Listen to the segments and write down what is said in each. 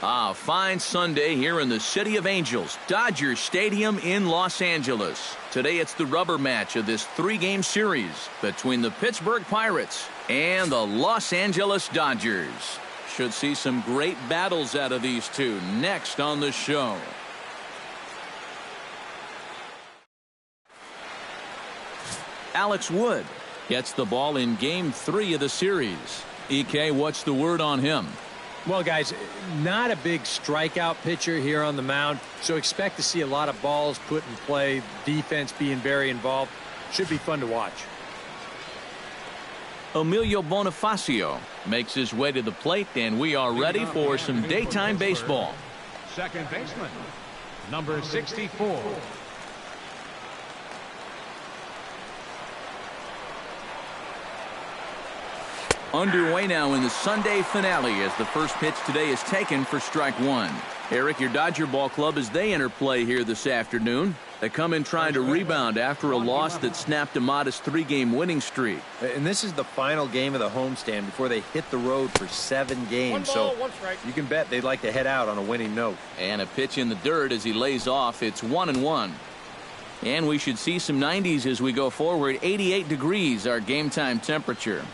A fine Sunday here in the City of Angels, Dodger Stadium in Los Angeles. Today it's the rubber match of this three-game series between the Pittsburgh Pirates and the Los Angeles Dodgers. Should see some great battles out of these two next on the show. Alex Wood gets the ball in Game 3 of the series. EK, what's the word on him? Well, guys, not a big strikeout pitcher here on the mound, so expect to see a lot of balls put in play, defense being very involved. Should be fun to watch. Emilio Bonifacio makes his way to the plate, and we are ready for some daytime baseball. Second baseman, number 64. Underway now in the Sunday finale as the first pitch today is taken for strike one. Eric, your Dodger ball club as they enter play here this afternoon. They come in trying to rebound after a loss that snapped a modest three-game winning streak. And this is the final game of the homestand before they hit the road for 7 games. So you can bet they'd like to head out on a winning note. And a pitch in the dirt as he lays off. It's 1-1. And we should see some 90s as we go forward. 88 degrees our game time temperature.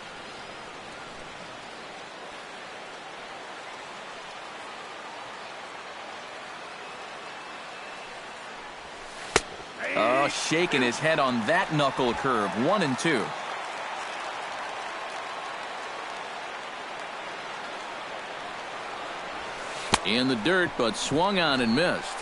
Oh, shaking his head on that knuckle curve. 1-2. In the dirt, but swung on and missed.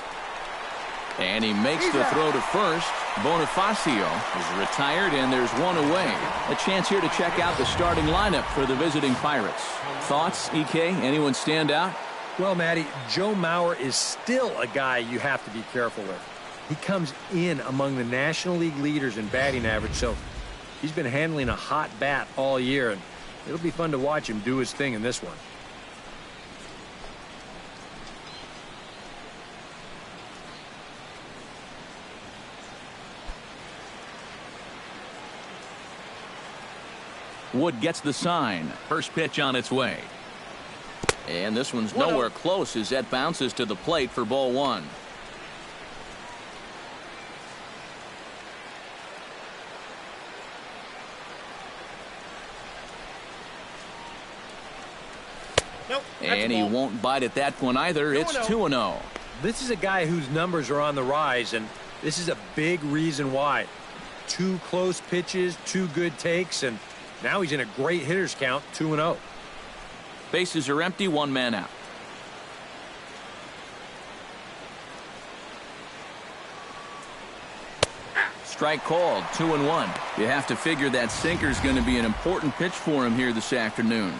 And he makes the throw to first. Bonifacio is retired, and there's one away. A chance here to check out the starting lineup for the visiting Pirates. Thoughts, EK? Anyone stand out? Well, Matty, Joe Mauer is still a guy you have to be careful with. He comes in among the National League leaders in batting average, so he's been handling a hot bat all year, and it'll be fun to watch him do his thing in this one. Wood gets the sign. First pitch on its way. And this one's nowhere close as that bounces to the plate for ball one. And he won't bite at that one either. It's 2-0. This is a guy whose numbers are on the rise, and this is a big reason why. 2 close pitches, 2 good takes, and now he's in a great hitter's count, 2-0. Bases are empty, 1 man out. Strike called, 2-1. You have to figure that sinker's going to be an important pitch for him here this afternoon.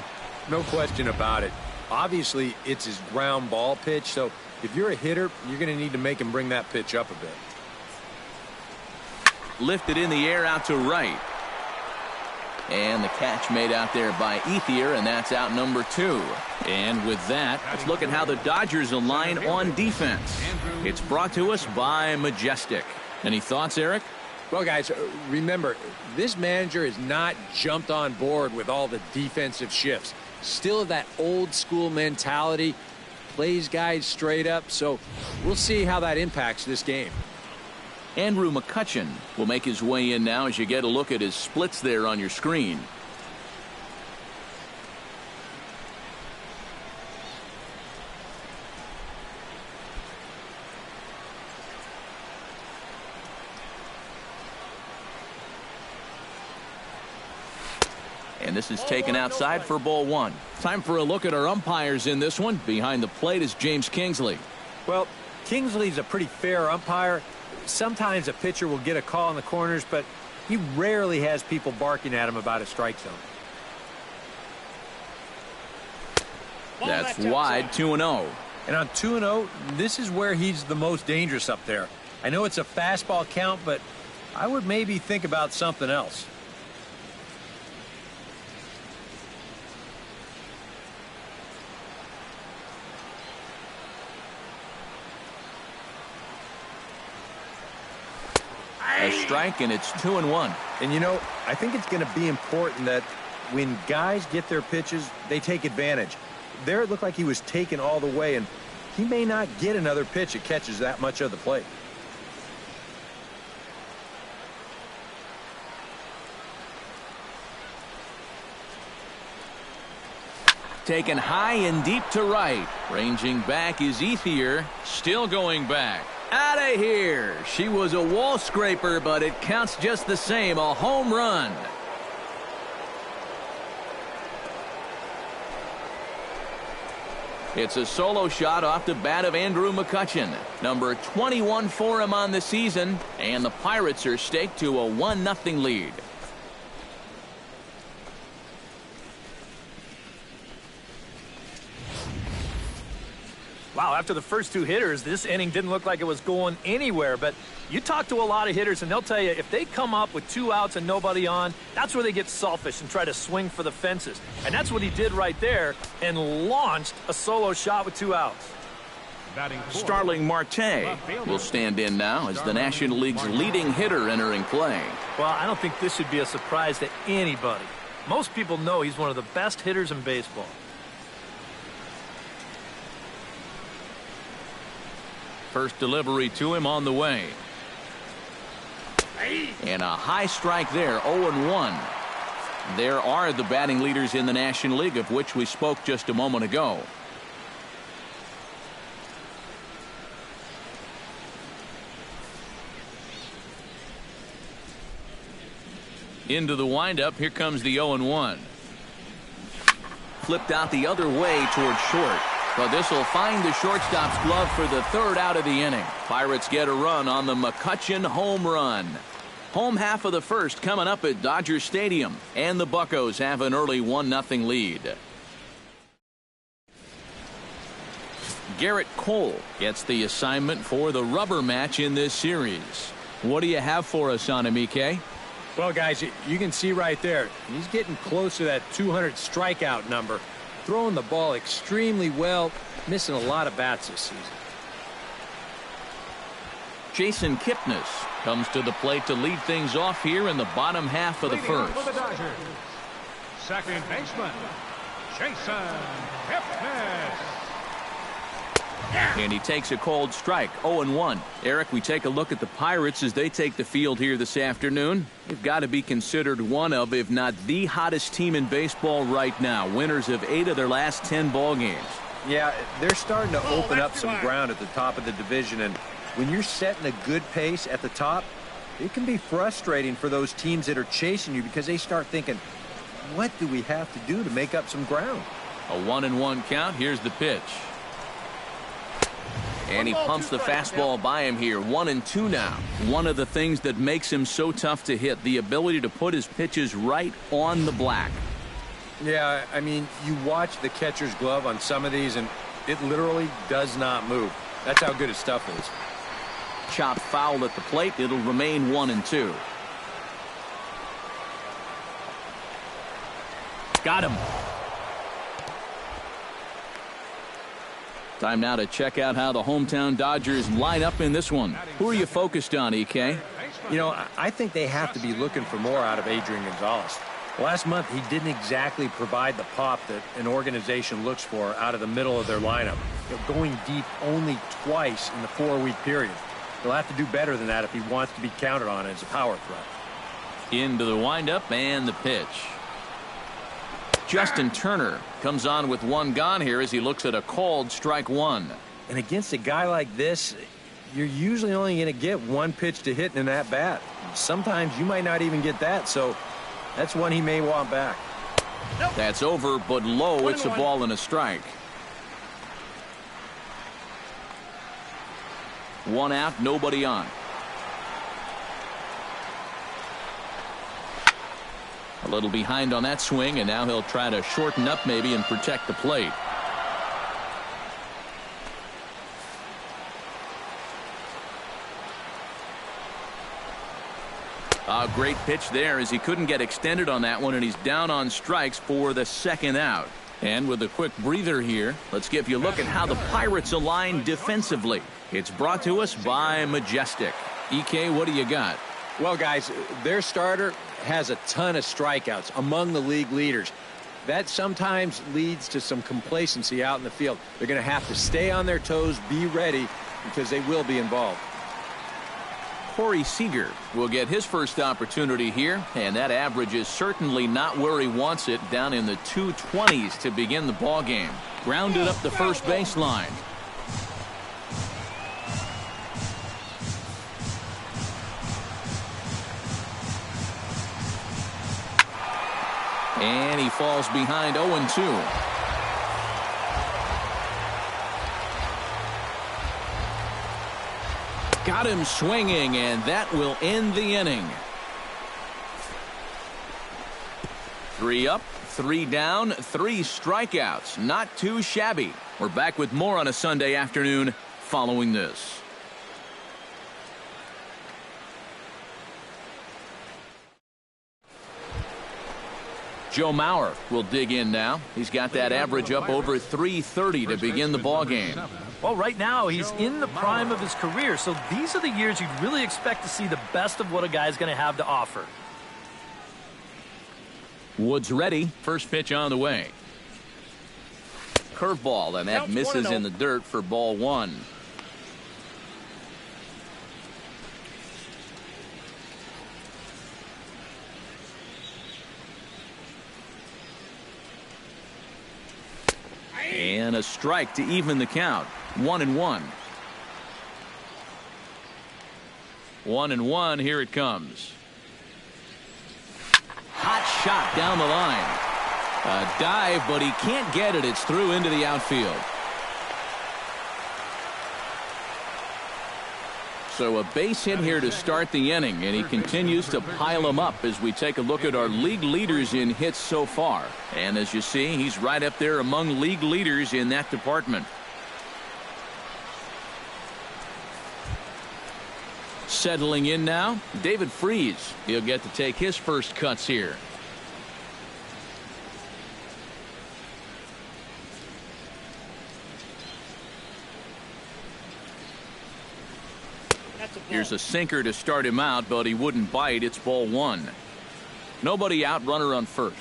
No question about it. Obviously, it's his ground ball pitch, so if you're a hitter, you're going to need to make him bring that pitch up a bit. Lifted in the air out to right. And the catch made out there by Ethier, and that's out number 2. And with that, let's look at how the Dodgers align on defense. It's brought to us by Majestic. Any thoughts, Eric? Well, guys, remember, this manager has not jumped on board with all the defensive shifts. Still that old school mentality, plays guys straight up, so we'll see how that impacts this game. Andrew McCutchen will make his way in now as you get a look at his splits there on your screen. And this is taken outside for ball one. Time for a look at our umpires in this one. Behind the plate is James Kingsley. Well, Kingsley's a pretty fair umpire. Sometimes a pitcher will get a call in the corners, but he rarely has people barking at him about a strike zone. That's wide, 2-0. And on 2-0, this is where he's the most dangerous up there. I know it's a fastball count, but I would maybe think about something else. A strike, and it's 2-1. And, you know, I think it's going to be important that when guys get their pitches, they take advantage. There it looked like he was taken all the way, and he may not get another pitch that catches that much of the plate. Taken high and deep to right. Ranging back is Ethier. Still going back. Out of here. She was a wall scraper, but it counts just the same. A home run. It's a solo shot off the bat of Andrew McCutchen. Number 21 for him on the season. And the Pirates are staked to a 1-0 lead. Wow, after the first two hitters, this inning didn't look like it was going anywhere. But you talk to a lot of hitters, and they'll tell you if they come up with 2 outs and nobody on, that's where they get selfish and try to swing for the fences. And that's what he did right there and launched a solo shot with 2 outs. Starling Marte will stand in now as the National League's leading hitter entering play. Well, I don't think this should be a surprise to anybody. Most people know he's one of the best hitters in baseball. First delivery to him on the way. And a high strike there, 0-1. There are the batting leaders in the National League, of which we spoke just a moment ago. Into the windup, here comes the 0-1. Flipped out the other way towards short. But this will find the shortstop's glove for the 3rd out of the inning. Pirates get a run on the McCutchen home run. Home half of the first coming up at Dodger Stadium. And the Buccos have an early 1-0 lead. Garrett Cole gets the assignment for the rubber match in this series. What do you have for us on him, EK? Well, guys, you can see right there, he's getting close to that 200 strikeout number. Throwing the ball extremely well, missing a lot of bats this season. Jason Kipnis comes to the plate to lead things off here in the bottom half of the first. For the Dodgers, second baseman, Jason Kipnis. And he takes a cold strike, 0-1. Eric, we take a look at the Pirates as they take the field here this afternoon. They've got to be considered one of, if not the hottest team in baseball right now. Winners of 8 of their last 10 ball games. Yeah, they're starting to open up some ground at the top of the division, and when you're setting a good pace at the top, it can be frustrating for those teams that are chasing you because they start thinking, what do we have to do to make up some ground? A 1-1 count. Here's the pitch. And he pumps the fastball by him here. 1-2 now. One of the things that makes him so tough to hit, the ability to put his pitches right on the black. Yeah, I mean, you watch the catcher's glove on some of these, and it literally does not move. That's how good his stuff is. Chopped foul at the plate. It'll remain 1-2. Got him. Time now to check out how the hometown Dodgers line up in this one. Who are you focused on, EK? You know, I think they have to be looking for more out of Adrian Gonzalez. Last month, he didn't exactly provide the pop that an organization looks for out of the middle of their lineup. Going deep only twice in the 4-week period. He'll have to do better than that if he wants to be counted on as a power threat. Into the windup and the pitch. Justin Turner comes on with one gone here as he looks at a called strike 1. And against a guy like this, you're usually only going to get one pitch to hit in that bat. Sometimes you might not even get that, so that's one he may want back. That's over, but low. It's a ball and a strike. 1 out, nobody on. A little behind on that swing, and now he'll try to shorten up maybe and protect the plate. A great pitch there as he couldn't get extended on that one, and he's down on strikes for the 2nd out. And with a quick breather here, let's give you a look at how the Pirates align defensively. It's brought to us by Majestic. EK, what do you got? Well, guys, their starter has a ton of strikeouts, among the league leaders. that sometimes leads to some complacency out in the field. They're going to have to stay on their toes, be ready, because they will be involved. Corey Seager will get his first opportunity here, and that average is certainly not where he wants it, down in the 220s to begin the ball game. Grounded up the first baseline. And he falls behind 0-2. Got him swinging, and that will end the inning. 3 up, 3 down, 3 strikeouts. Not too shabby. We're back with more on a Sunday afternoon following this. Joe Mauer will dig in now. He's got that average up over 330 to begin the ball game. Well, right now he's in the prime of his career, so these are the years you'd really expect to see the best of what a guy's going to have to offer. Woods ready. First pitch on the way. Curveball, and that misses in the dirt for ball 1. And a strike to even the count. 1-1. 1-1. Here it comes. Hot shot down the line. A dive, but he can't get it. It's through into the outfield. So a base hit here to start the inning, and he continues to pile them up as we take a look at our league leaders in hits so far. And as you see, he's right up there among league leaders in that department. Settling in now, David Freese. He'll get to take his first cuts here. Here's a sinker to start him out, but he wouldn't bite. It's ball 1. Nobody out, runner on first.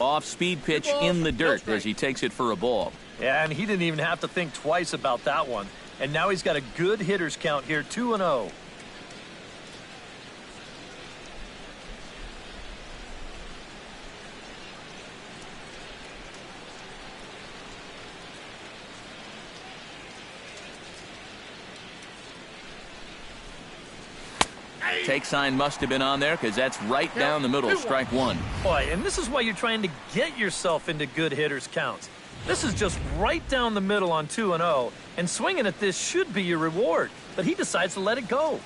Off-speed pitch in the dirt as he takes it for a ball. Yeah, and he didn't even have to think twice about that one. And now he's got a good hitters count here, 2-0. Take sign must have been on there because that's right down the middle. Strike 1. Boy, and this is why you're trying to get yourself into good hitters counts. This is just right down the middle on 2-0, and swinging at this should be your reward, but he decides to let it go.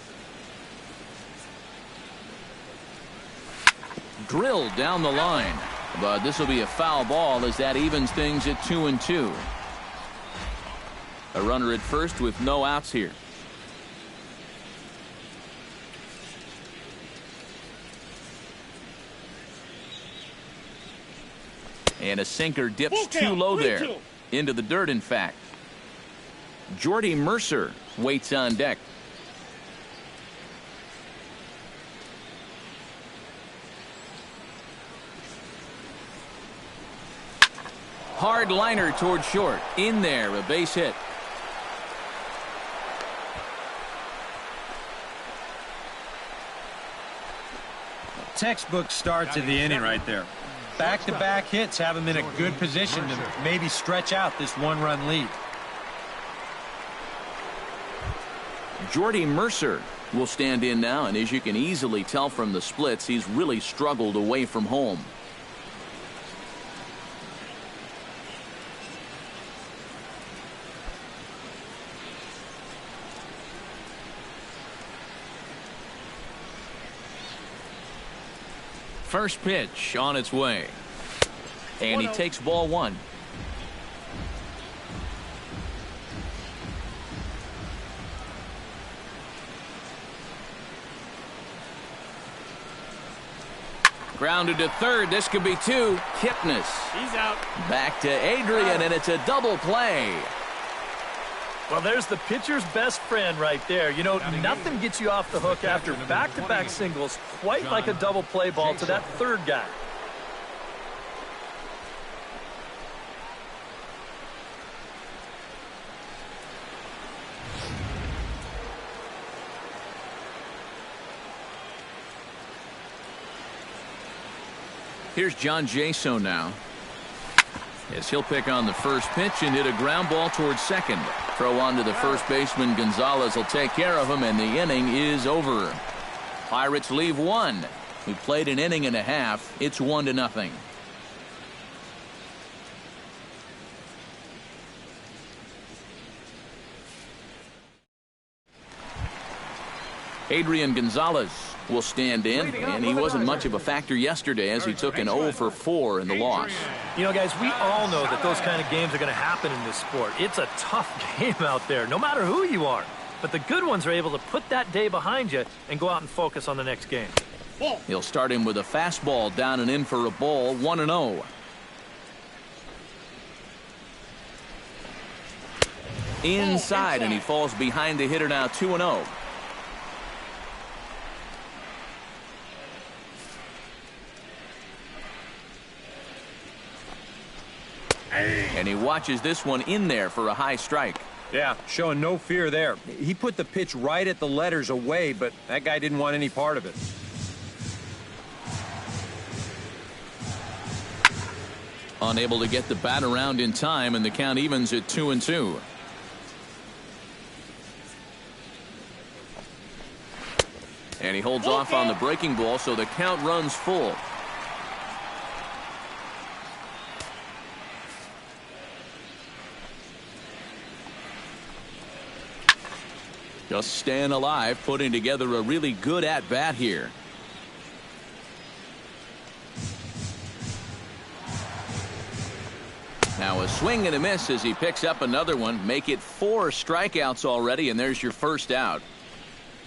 Drilled down the line, but this will be a foul ball as that evens things at 2-2. A runner at first with no outs here. And a sinker dips too low there. Into the dirt, in fact. Jordy Mercer waits on deck. Hard liner toward short. In there, a base hit. Textbook start to the inning right there. Back-to-back hits have him in a good position to maybe stretch out this one-run lead. Jordy Mercer will stand in now, and as you can easily tell from the splits, he's really struggled away from home. First pitch on its way. And he takes ball 1. Grounded to third. This could be 2. Kipnis. He's out. Back to Adrian, and it's a double play. Well, there's the pitcher's best friend right there. You know, nothing gets you off the hook after back-to-back singles, quite like a double play ball to that third guy. Here's John Jaso now, as he'll pick on the first pitch and hit a ground ball towards second. Throw on to the first baseman. Gonzalez will take care of him, and the inning is over. Pirates leave one. We played an inning and a half. It's 1-0. Adrian Gonzalez will stand in, and he wasn't much of a factor yesterday as he took an 0 for 4 in the loss. You know, guys, we all know that those kind of games are going to happen in this sport. It's a tough game out there, no matter who you are. But the good ones are able to put that day behind you and go out and focus on the next game. He'll start him with a fastball down and in for a ball, 1-0. Inside, and he falls behind the hitter now, 2-0. And he watches this one in there for a high strike. Yeah, showing no fear there. He put the pitch right at the letters away, but that guy didn't want any part of it. Unable to get the bat around in time, and the count evens at 2-2. And he holds off on the breaking ball, so the count runs full. Just staying alive, putting together a really good at-bat here. Now a swing and a miss as he picks up another one. Make it 4 strikeouts already, and there's your first out.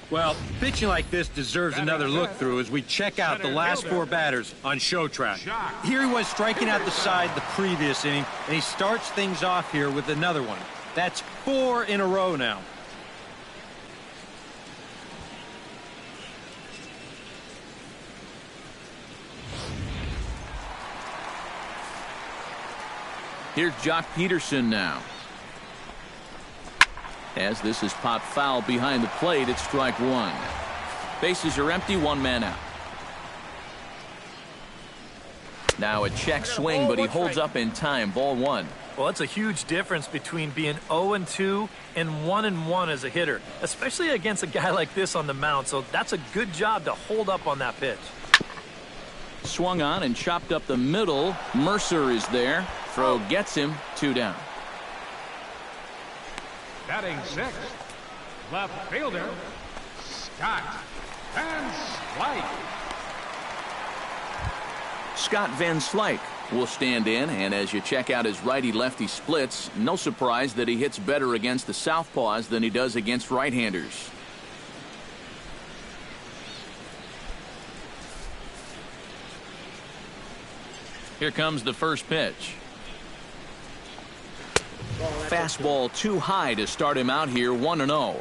Well, pitching like this deserves another look-through as we check out the last 4 batters on show track. Here he was striking out the side the previous inning, and he starts things off here with another one. That's 4 in a row now. Here's Jock Peterson now. As this is popped foul behind the plate, it's strike 1. Bases are empty, 1 man out. Now a check swing, but he holds up in time. Ball 1. Well, it's a huge difference between being 0-2 and 1-1 as a hitter, especially against a guy like this on the mound. So that's a good job to hold up on that pitch. Swung on and chopped up the middle. Mercer is there. Throw gets him, 2 down. Batting 6th, left fielder, Scott Van Slyke. Scott Van Slyke will stand in, and as you check out his righty-lefty splits, no surprise that he hits better against the southpaws than he does against right-handers. Here comes the first pitch. Fastball too high to start him out here, 1-0.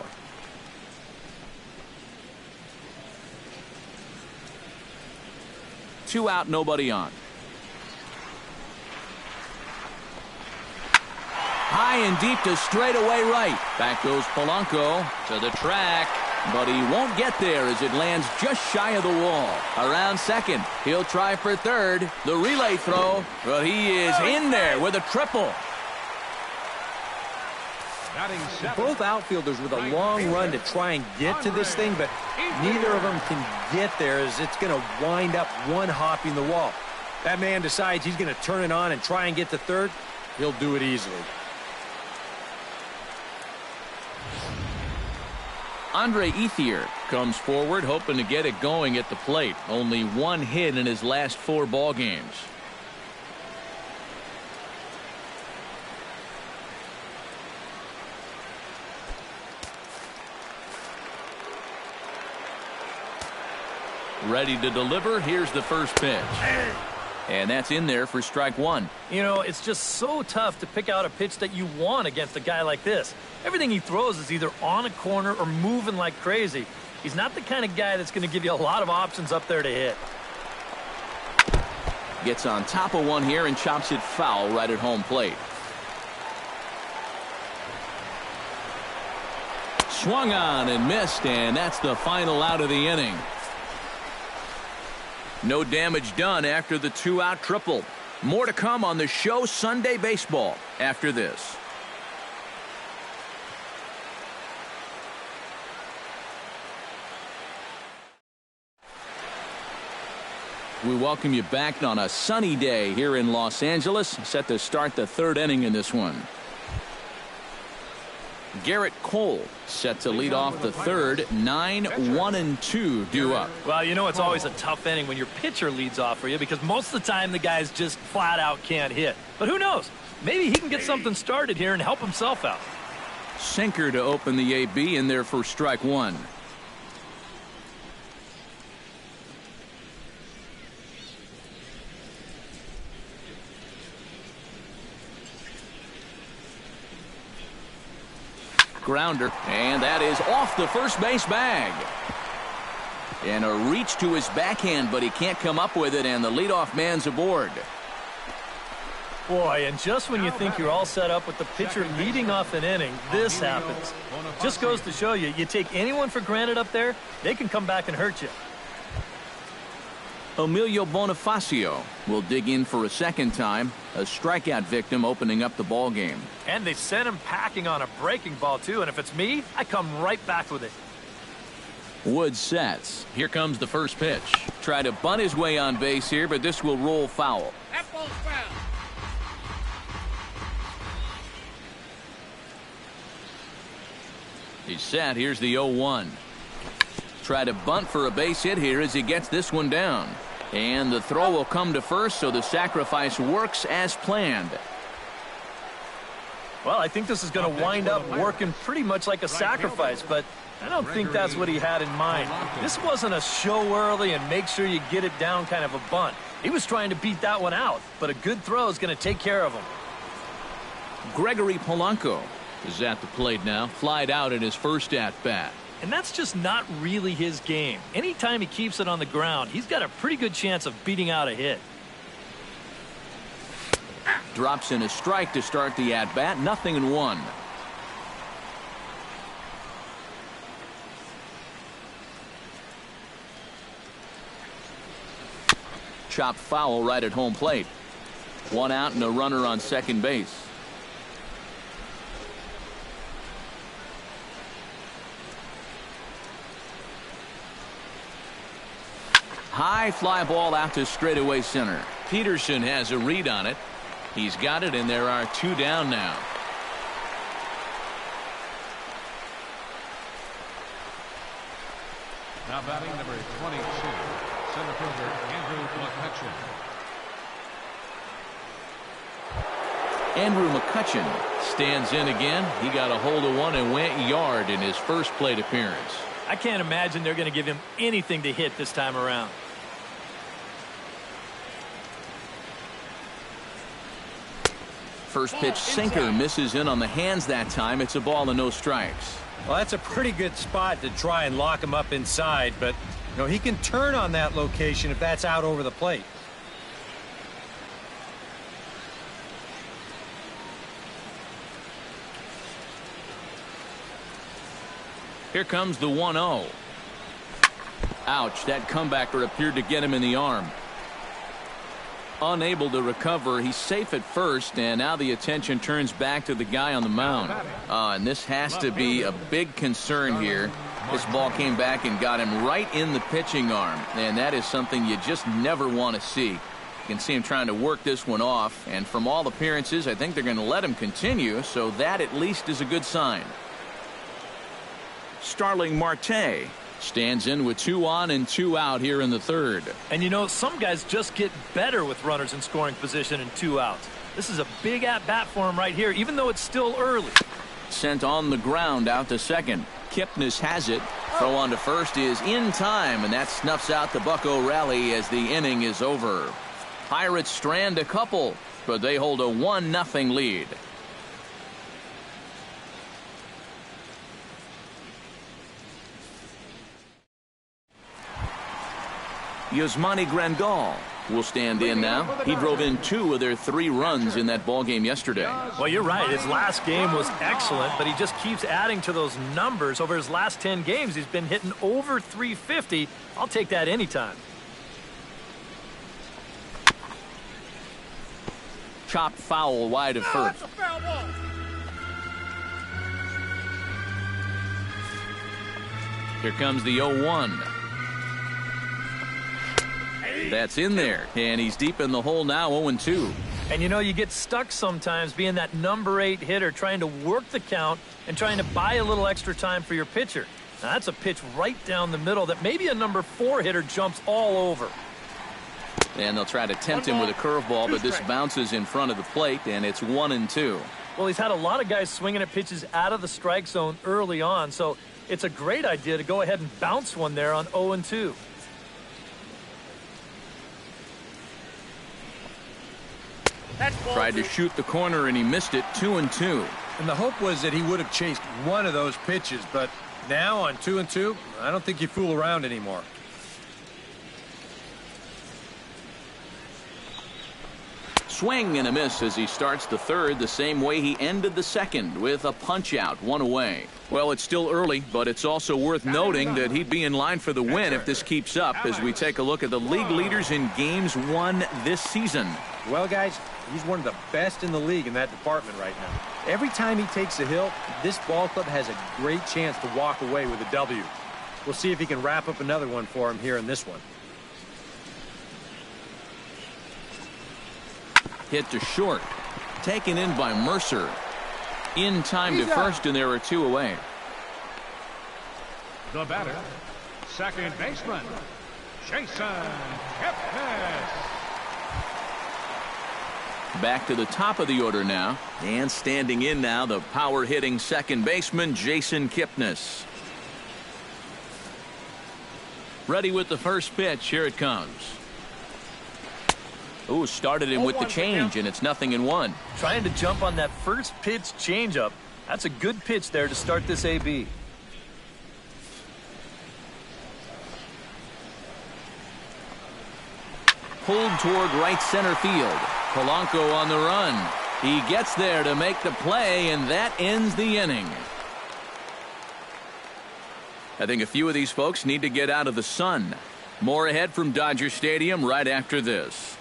Two out, nobody on. High and deep to straightaway right. Back goes Polanco to the track, but he won't get there as it lands just shy of the wall. Around second, he'll try for third. The relay throw, but he is in there with a triple. Both outfielders with a long run to try and get to this thing, but neither of them can get there as it's going to wind up one hopping the wall. That man decides he's going to turn it on and try and get to third. He'll do it easily. Andre Ethier comes forward hoping to get it going at the plate. Only 1 hit in his last 4 ball games. Ready to deliver. Here's the first pitch. And that's in there for strike one. You know, it's just so tough to pick out a pitch that you want against a guy like this. Everything he throws is either on a corner or moving like crazy. He's not the kind of guy that's going to give you a lot of options up there to hit. Gets on top of one here and chops it foul right at home plate. Swung on and missed, and that's the final out of the inning. No damage done after the 2-out triple. More to come on the show Sunday Baseball after this. We welcome you back on a sunny day here in Los Angeles, set to start the third inning in this one. Garrett Cole set to lead off the third. 9-1-2 due up. Well, you know it's always a tough inning when your pitcher leads off for you because most of the time the guys just flat out can't hit. But who knows? Maybe he can get something started here and help himself out. Sinker to open the AB in there for strike one. Grounder, and that is off the first base bag. And a reach to his backhand, but he can't come up with it, and the leadoff man's aboard. Boy, and just when you think you're all set up with the pitcher leading off an inning, this happens. Just goes to show you, you take anyone for granted up there, they can come back and hurt you. Emilio Bonifacio will dig in for a second time. A strikeout victim opening up the ball game. And they sent him packing on a breaking ball, too. And if it's me, I come right back with it. Wood sets. Here comes the first pitch. Try to bunt his way on base here, but this will roll foul. That ball's foul. He's set. Here's the 0-1. Try to bunt for a base hit here as he gets this one down. And the throw will come to first, so the sacrifice works as planned. Well, I think this is going to wind up working pretty much like a sacrifice, but I don't think that's what he had in mind. This wasn't a show early and make sure you get it down kind of a bunt. He was trying to beat that one out, but a good throw is going to take care of him. Gregory Polanco is at the plate now, flied out in his first at-bat. And that's just not really his game. Anytime he keeps it on the ground, he's got a pretty good chance of beating out a hit. Drops in a strike to start the at-bat. 0-1. Chopped foul right at home plate. One out and a runner on second base. High fly ball out to straightaway center. Peterson has a read on it. He's got it, and there are two down now. Now batting number 22, center fielder Andrew McCutchen. Andrew McCutchen stands in again. He got a hold of one and went yard in his first plate appearance. I can't imagine they're going to give him anything to hit this time around. First pitch sinker misses in on the hands that time. It's a ball and no strikes. Well, that's a pretty good spot to try and lock him up inside, but you know, he can turn on that location if that's out over the plate. Here comes the 1-0. Ouch, that comebacker appeared to get him in the arm. Unable to recover. He's safe at first, and now the attention turns back to the guy on the mound. And this has to be a big concern here. This ball came back and got him right in the pitching arm, and that is something you just never want to see. You can see him trying to work this one off, and from all appearances, I think they're going to let him continue, so that at least is a good sign. Starling Marte stands in with 2 on and 2 out here in the third. And you know, some guys just get better with runners in scoring position and 2 outs. This is a big at-bat for him right here, even though it's still early. Sent on the ground out to second. Kipnis has it. Throw on to first is in time, and that snuffs out the Bucko rally as the inning is over. Pirates strand a couple, but they hold a 1-0 lead. Yasmani Grandal will stand in now. He drove in 2 of their 3 runs in that ball game yesterday. Well, you're right. His last game was excellent, but he just keeps adding to those numbers. Over his last 10 games, he's been hitting over 350. I'll take that anytime. Chopped foul wide of first. Here comes the 0-1. That's in there, and he's deep in the hole now, 0-2. And you know, you get stuck sometimes being that number 8 hitter, trying to work the count and trying to buy a little extra time for your pitcher. Now, that's a pitch right down the middle that maybe a number 4 hitter jumps all over. And they'll try to tempt him with a curveball, but this bounces in front of the plate, and it's 1-2. Well, he's had a lot of guys swinging at pitches out of the strike zone early on, so it's a great idea to go ahead and bounce one there on 0-2. Tried to shoot the corner, and he missed it, 2-2. And the hope was that he would have chased one of those pitches, but now on 2-2, I don't think you fool around anymore. Swing and a miss as he starts the third the same way he ended the second, with a punch-out, 1 away. Well, it's still early, but it's also worth noting that he'd be in line for the win if this keeps up as we take a look at the league leaders in games won this season. Well, guys, he's one of the best in the league in that department right now. Every time he takes a hill, this ball club has a great chance to walk away with a W. We'll see if he can wrap up another one for him here in this one. Hit to short. Taken in by Mercer. In time to first, and there are 2 away. The batter, second baseman, Jason Kipnis. Back to the top of the order now. And standing in now, the power-hitting second baseman, Jason Kipnis. Ready with the first pitch. Here it comes. Ooh, started him with the change, and it's 0-1. Trying to jump on that first pitch changeup. That's a good pitch there to start this AB. Pulled toward right center field. Polanco on the run. He gets there to make the play, and that ends the inning. I think a few of these folks need to get out of the sun. More ahead from Dodger Stadium right after this.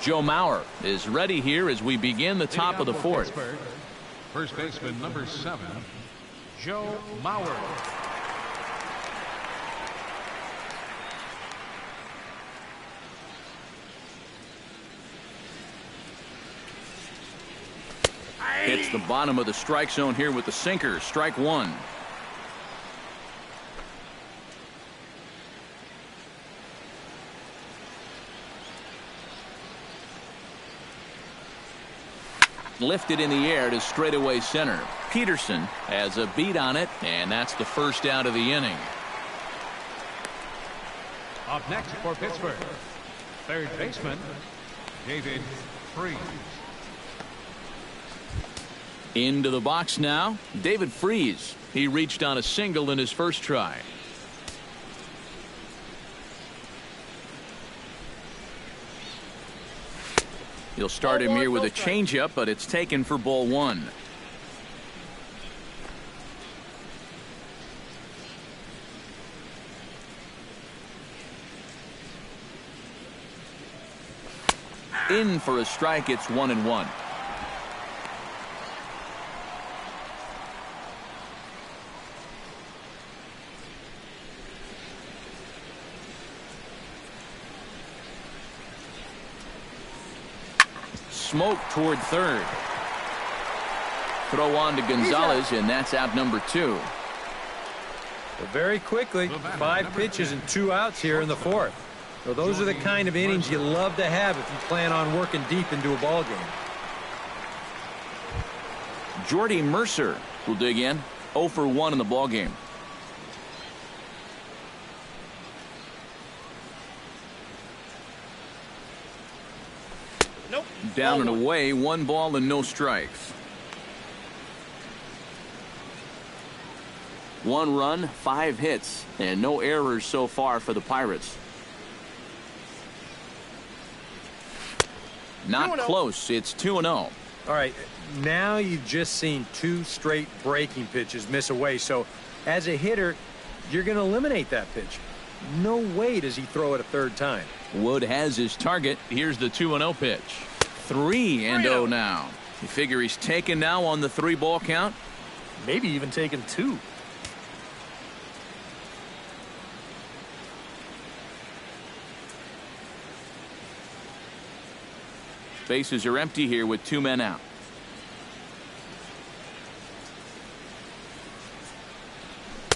Joe Mauer is ready here as we begin the top of the fourth. Pittsburgh, first baseman number 7, Joe Mauer. Hits the bottom of the strike zone here with the sinker. Strike 1. Lifted in the air to straightaway center. Peterson has a beat on it, and that's the first out of the inning. Up next for Pittsburgh, third baseman, David Freese. Into the box now, David Freese. He reached on a single in his first try. He'll start him here with a changeup, but it's taken for ball 1. In for a strike. It's 1-1. Smoke toward third. Throw on to Gonzalez, and that's out number 2. Well, very quickly, 5 pitches and 2 outs here in the fourth. So those are the kind of innings you love to have if you plan on working deep into a ball game. Jordy Mercer will dig in. 0 for 1 in the ballgame. Nope. Down and away, 1 ball and no strikes. 1 run, 5 hits, and no errors so far for the Pirates. Not close. It's 2-0. All right, now you've just seen 2 straight breaking pitches miss away. So as a hitter, you're going to eliminate that pitch. No way does he throw it a 3rd time. Wood has his target. Here's the 2-0 pitch. 3-0 now. You figure he's taken now on the 3-ball count? Maybe even taken 2. Bases are empty here with 2 men out.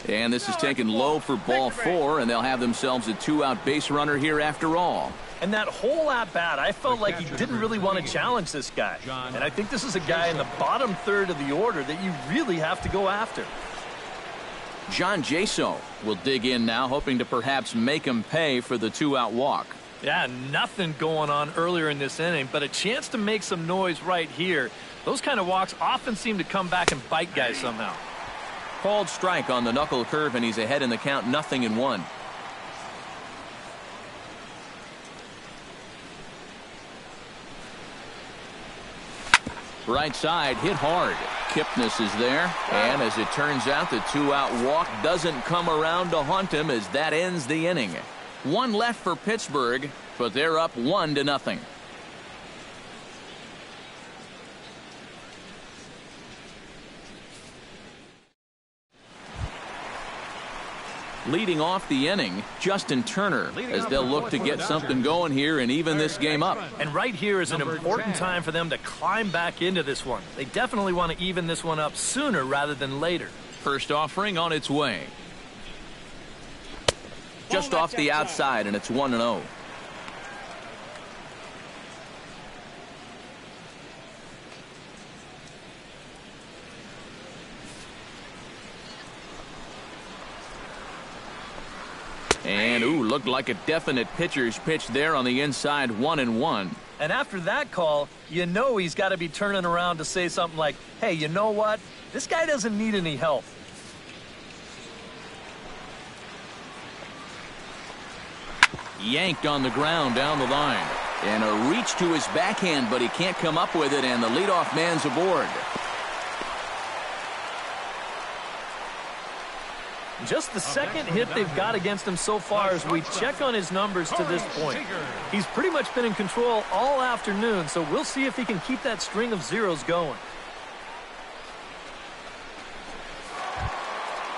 And this is taken low for ball 4, and they'll have themselves a 2-out base runner here after all. And that whole at-bat, I felt like he didn't really want to challenge this guy. And I think this is a guy in the bottom 3rd of the order that you really have to go after. John Jaso will dig in now, hoping to perhaps make him pay for the 2-out walk. Yeah, nothing going on earlier in this inning, but a chance to make some noise right here. Those kind of walks often seem to come back and bite guys somehow. Called strike on the knuckle curve, and he's ahead in the count, 0-1. Right side hit hard. Kipnis is there, and as it turns out, the 2-out walk doesn't come around to haunt him as that ends the inning. 1 left for Pittsburgh, but they're up 1-0. Leading off the inning, Justin Turner, as they'll look to get something going here and even this game up. And right here is an important time for them to climb back into this one. They definitely want to even this one up sooner rather than later. First offering on its way. Just off the outside, and it's 1-0. And, looked like a definite pitcher's pitch there on the inside, 1-1. And after that call, you know he's got to be turning around to say something like, hey, you know what? This guy doesn't need any help. Yanked on the ground down the line. And a reach to his backhand, but he can't come up with it, and the leadoff man's aboard. Just the 2nd hit they've got against him so far as we check on his numbers to this point. He's pretty much been in control all afternoon, so we'll see if he can keep that string of zeros going.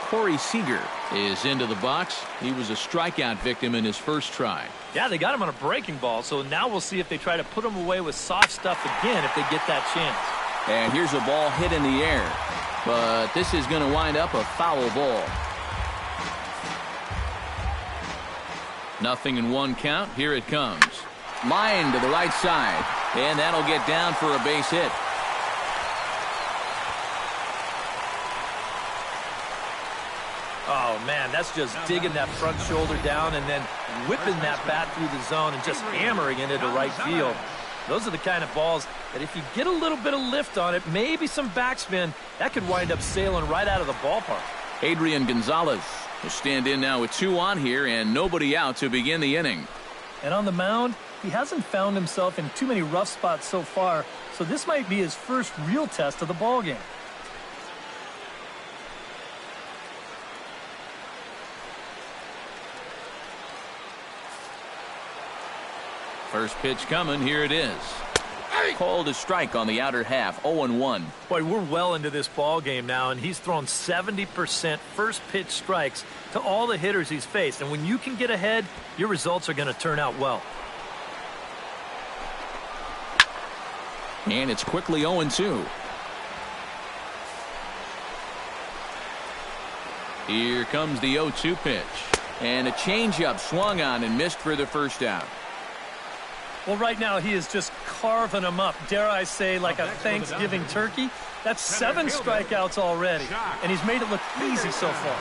Corey Seager is into the box. He was a strikeout victim in his first try. Yeah, they got him on a breaking ball, so now we'll see if they try to put him away with soft stuff again if they get that chance. And here's a ball hit in the air. But this is going to wind up a foul ball. 0-1 count. Here it comes. Line to the right side. And that'll get down for a base hit. Oh, man, that's just digging that front shoulder down and then whipping that bat through the zone and just hammering it into right field. Those are the kind of balls that if you get a little bit of lift on it, maybe some backspin, that could wind up sailing right out of the ballpark. Adrian Gonzalez will stand in now with 2 on here and nobody out to begin the inning. And on the mound, he hasn't found himself in too many rough spots so far, so this might be his first real test of the ballgame. First pitch coming. Here it is. Called a strike on the outer half. 0-1. Boy, we're well into this ball game now, and he's thrown 70% first pitch strikes to all the hitters he's faced. And when you can get ahead, your results are going to turn out well. And it's quickly 0-2. Here comes the 0-2 pitch. And a changeup swung on and missed for the first out. Well, right now he is just carving them up, dare I say, like a Thanksgiving turkey. That's 7 strikeouts already, and he's made it look easy so far.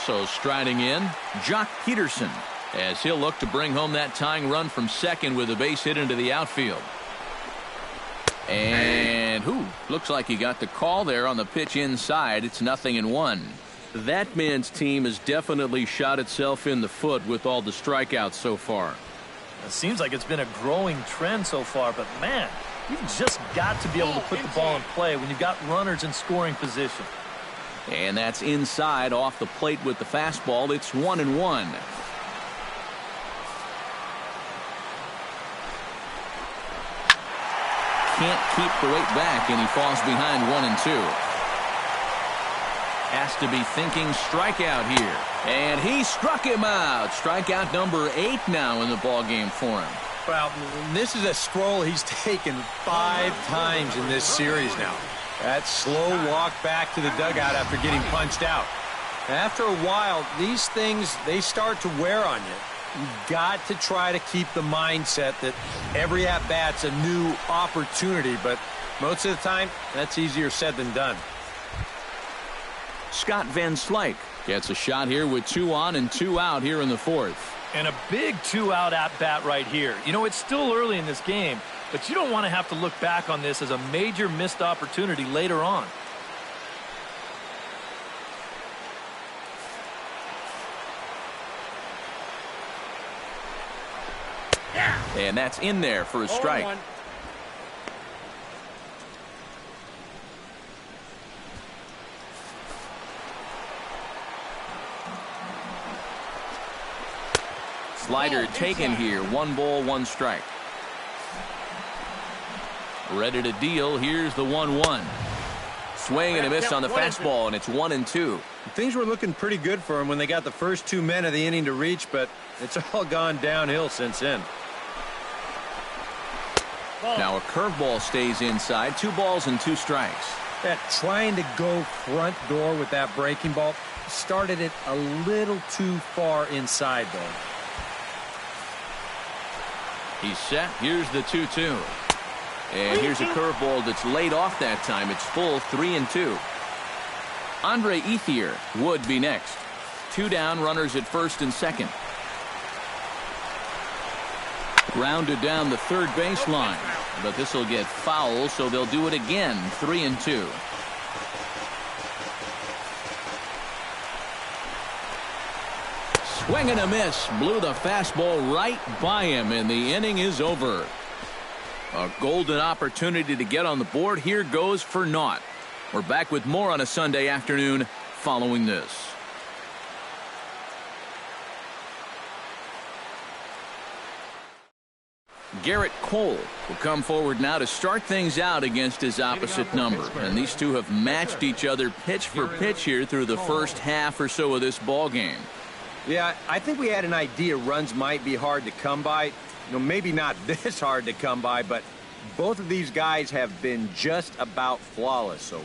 So striding in, Jock Peterson, as he'll look to bring home that tying run from second with a base hit into the outfield. And looks like he got the call there on the pitch inside. It's 0-1. That man's team has definitely shot itself in the foot with all the strikeouts so far. It seems like it's been a growing trend so far, but man, you've just got to be able to put the ball in play when you've got runners in scoring position. And that's inside off the plate with the fastball. It's 1-1. Can't keep the weight back, and he falls behind 1-2. Has to be thinking strikeout here. And he struck him out. Strikeout number 8 now in the ballgame for him. Well, this is a stroll he's taken 5 times in this series now. That slow walk back to the dugout after getting punched out. After a while, these things, they start to wear on you. You've got to try to keep the mindset that every at-bat's a new opportunity, but most of the time, that's easier said than done. Scott Van Slyke gets a shot here with 2 on and 2 out here in the 4th. And a big 2-out at-bat right here. You know, it's still early in this game, but you don't want to have to look back on this as a major missed opportunity later on. And that's in there for a strike. Slider taken here. 1 ball, 1 strike. Ready to deal. Here's the 1-1. Swing and a miss on the fastball, and it's 1-2. Things were looking pretty good for him when they got the first 2 men of the inning to reach, but it's all gone downhill since then. Now a curveball stays inside. 2 balls and 2 strikes. That trying to go front door with that breaking ball started it a little too far inside, though. He's set. Here's the 2-2. And here's a curveball that's laid off that time. It's full, 3-2. Andre Ethier would be next. 2 down, runners at first and second. Grounded down the third baseline. But this will get foul, so they'll do it again. 3-2. Swing and a miss. Blew the fastball right by him, and the inning is over. A golden opportunity to get on the board. Here goes for naught. We're back with more on a Sunday afternoon following this. Garrett Cole will come forward now to start things out against his opposite number. And these two have matched each other pitch for pitch here through the first half or so of this ball game. Yeah, I think we had an idea runs might be hard to come by. You know, maybe not this hard to come by, but both of these guys have been just about flawless so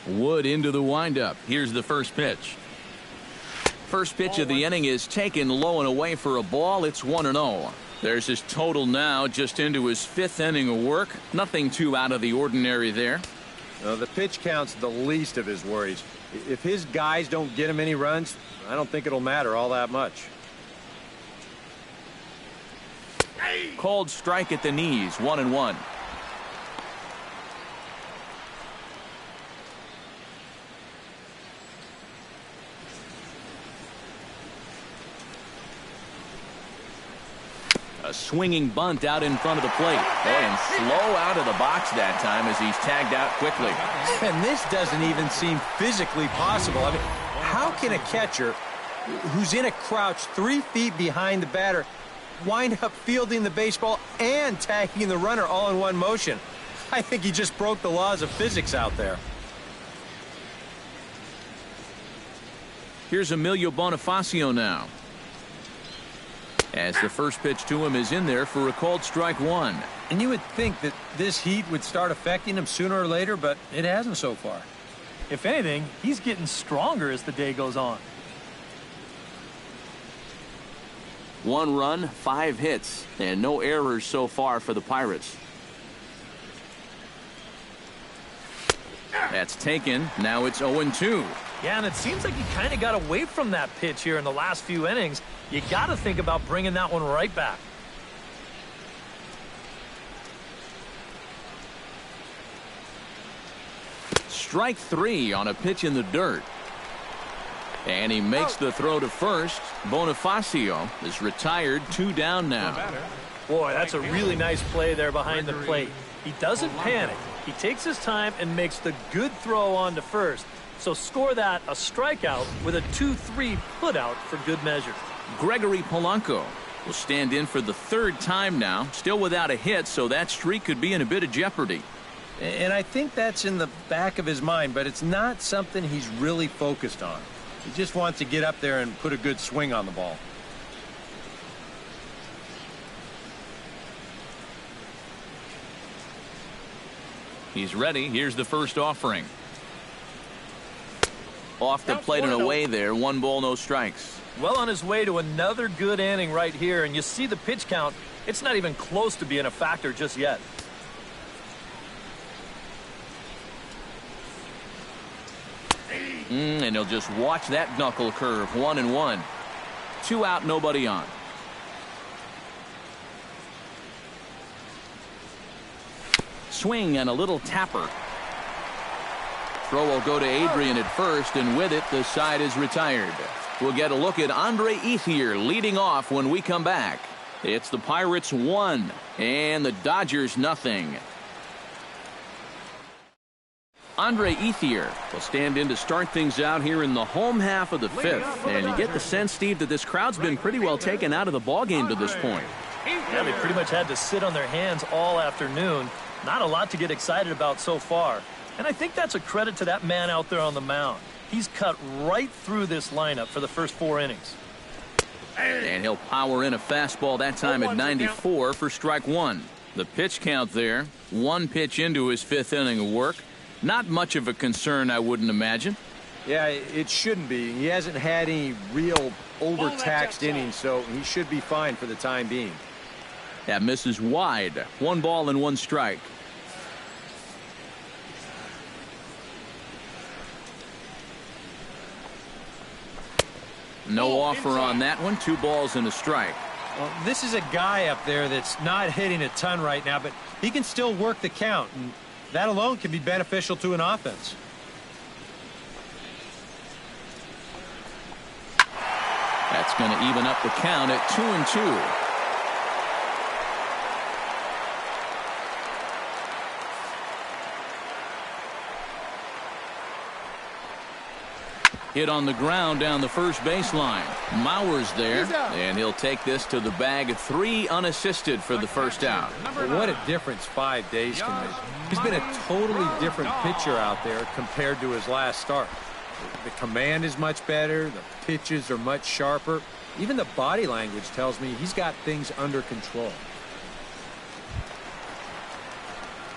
far. Wood into the windup. Here's the first pitch. First pitch of the inning is taken low and away for a ball. It's 1-0. There's his total now, just into his 5th inning of work. Nothing too out of the ordinary there. The pitch count's the least of his worries. If his guys don't get him any runs, I don't think it'll matter all that much. Called strike at the knees, 1-1. A swinging bunt out in front of the plate. And slow out of the box that time as he's tagged out quickly. And this doesn't even seem physically possible. I mean, how can a catcher who's in a crouch 3 feet behind the batter wind up fielding the baseball and tagging the runner all in one motion? I think he just broke the laws of physics out there. Here's Emilio Bonifacio now, as the first pitch to him is in there for a called strike 1. And you would think that this heat would start affecting him sooner or later, but it hasn't so far. If anything, he's getting stronger as the day goes on. 1 run, 5 hits, and no errors so far for the Pirates. That's taken. Now it's 0-2. Yeah, and it seems like he kind of got away from that pitch here in the last few innings. You got to think about bringing that one right back. Strike 3 on a pitch in the dirt. And he makes the throw to first. Bonifacio is retired, 2 down now. Boy, that's a really nice play there behind the plate. He doesn't panic. He takes his time and makes the good throw on to first. So score that a strikeout with a 2-3 putout for good measure. Gregory Polanco will stand in for the 3rd time now. Still without a hit, so that streak could be in a bit of jeopardy. And I think that's in the back of his mind, but it's not something he's really focused on. He just wants to get up there and put a good swing on the ball. He's ready. Here's the first offering. Off the plate and away there. 1 ball, no strikes. Well on his way to another good inning right here, and you see the pitch count. It's not even close to being a factor just yet. And he'll just watch that knuckle curve. 1-1. 2 out, nobody on. Swing and a little tapper. Throw will go to Adrian at first, and with it, the side is retired. We'll get a look at Andre Ethier leading off when we come back. It's the Pirates 1 and the Dodgers nothing. Andre Ethier will stand in to start things out here in the home half of the 5th. And you get the sense, Steve, that this crowd's been pretty well taken out of the ballgame to this point. Yeah, they pretty much had to sit on their hands all afternoon. Not a lot to get excited about so far. And I think that's a credit to that man out there on the mound. He's cut right through this lineup for the first 4 innings. And he'll power in a fastball that time at 94 for strike 1. The pitch count there. 1 pitch into his 5th inning of work. Not much of a concern, I wouldn't imagine. Yeah, it shouldn't be. He hasn't had any real overtaxed innings, so he should be fine for the time being. That misses wide. 1 ball and 1 strike. No offer on that one. 2 balls and a strike. Well, this is a guy up there that's not hitting a ton right now, but he can still work the count, and that alone can be beneficial to an offense. That's going to even up the count at 2-2. Hit on the ground down the first baseline. Mauer's there, and he'll take this to the bag. 3 unassisted for the first out. Well, what a difference 5 days can make. He's been a totally different pitcher out there compared to his last start. The command is much better. The pitches are much sharper. Even the body language tells me he's got things under control.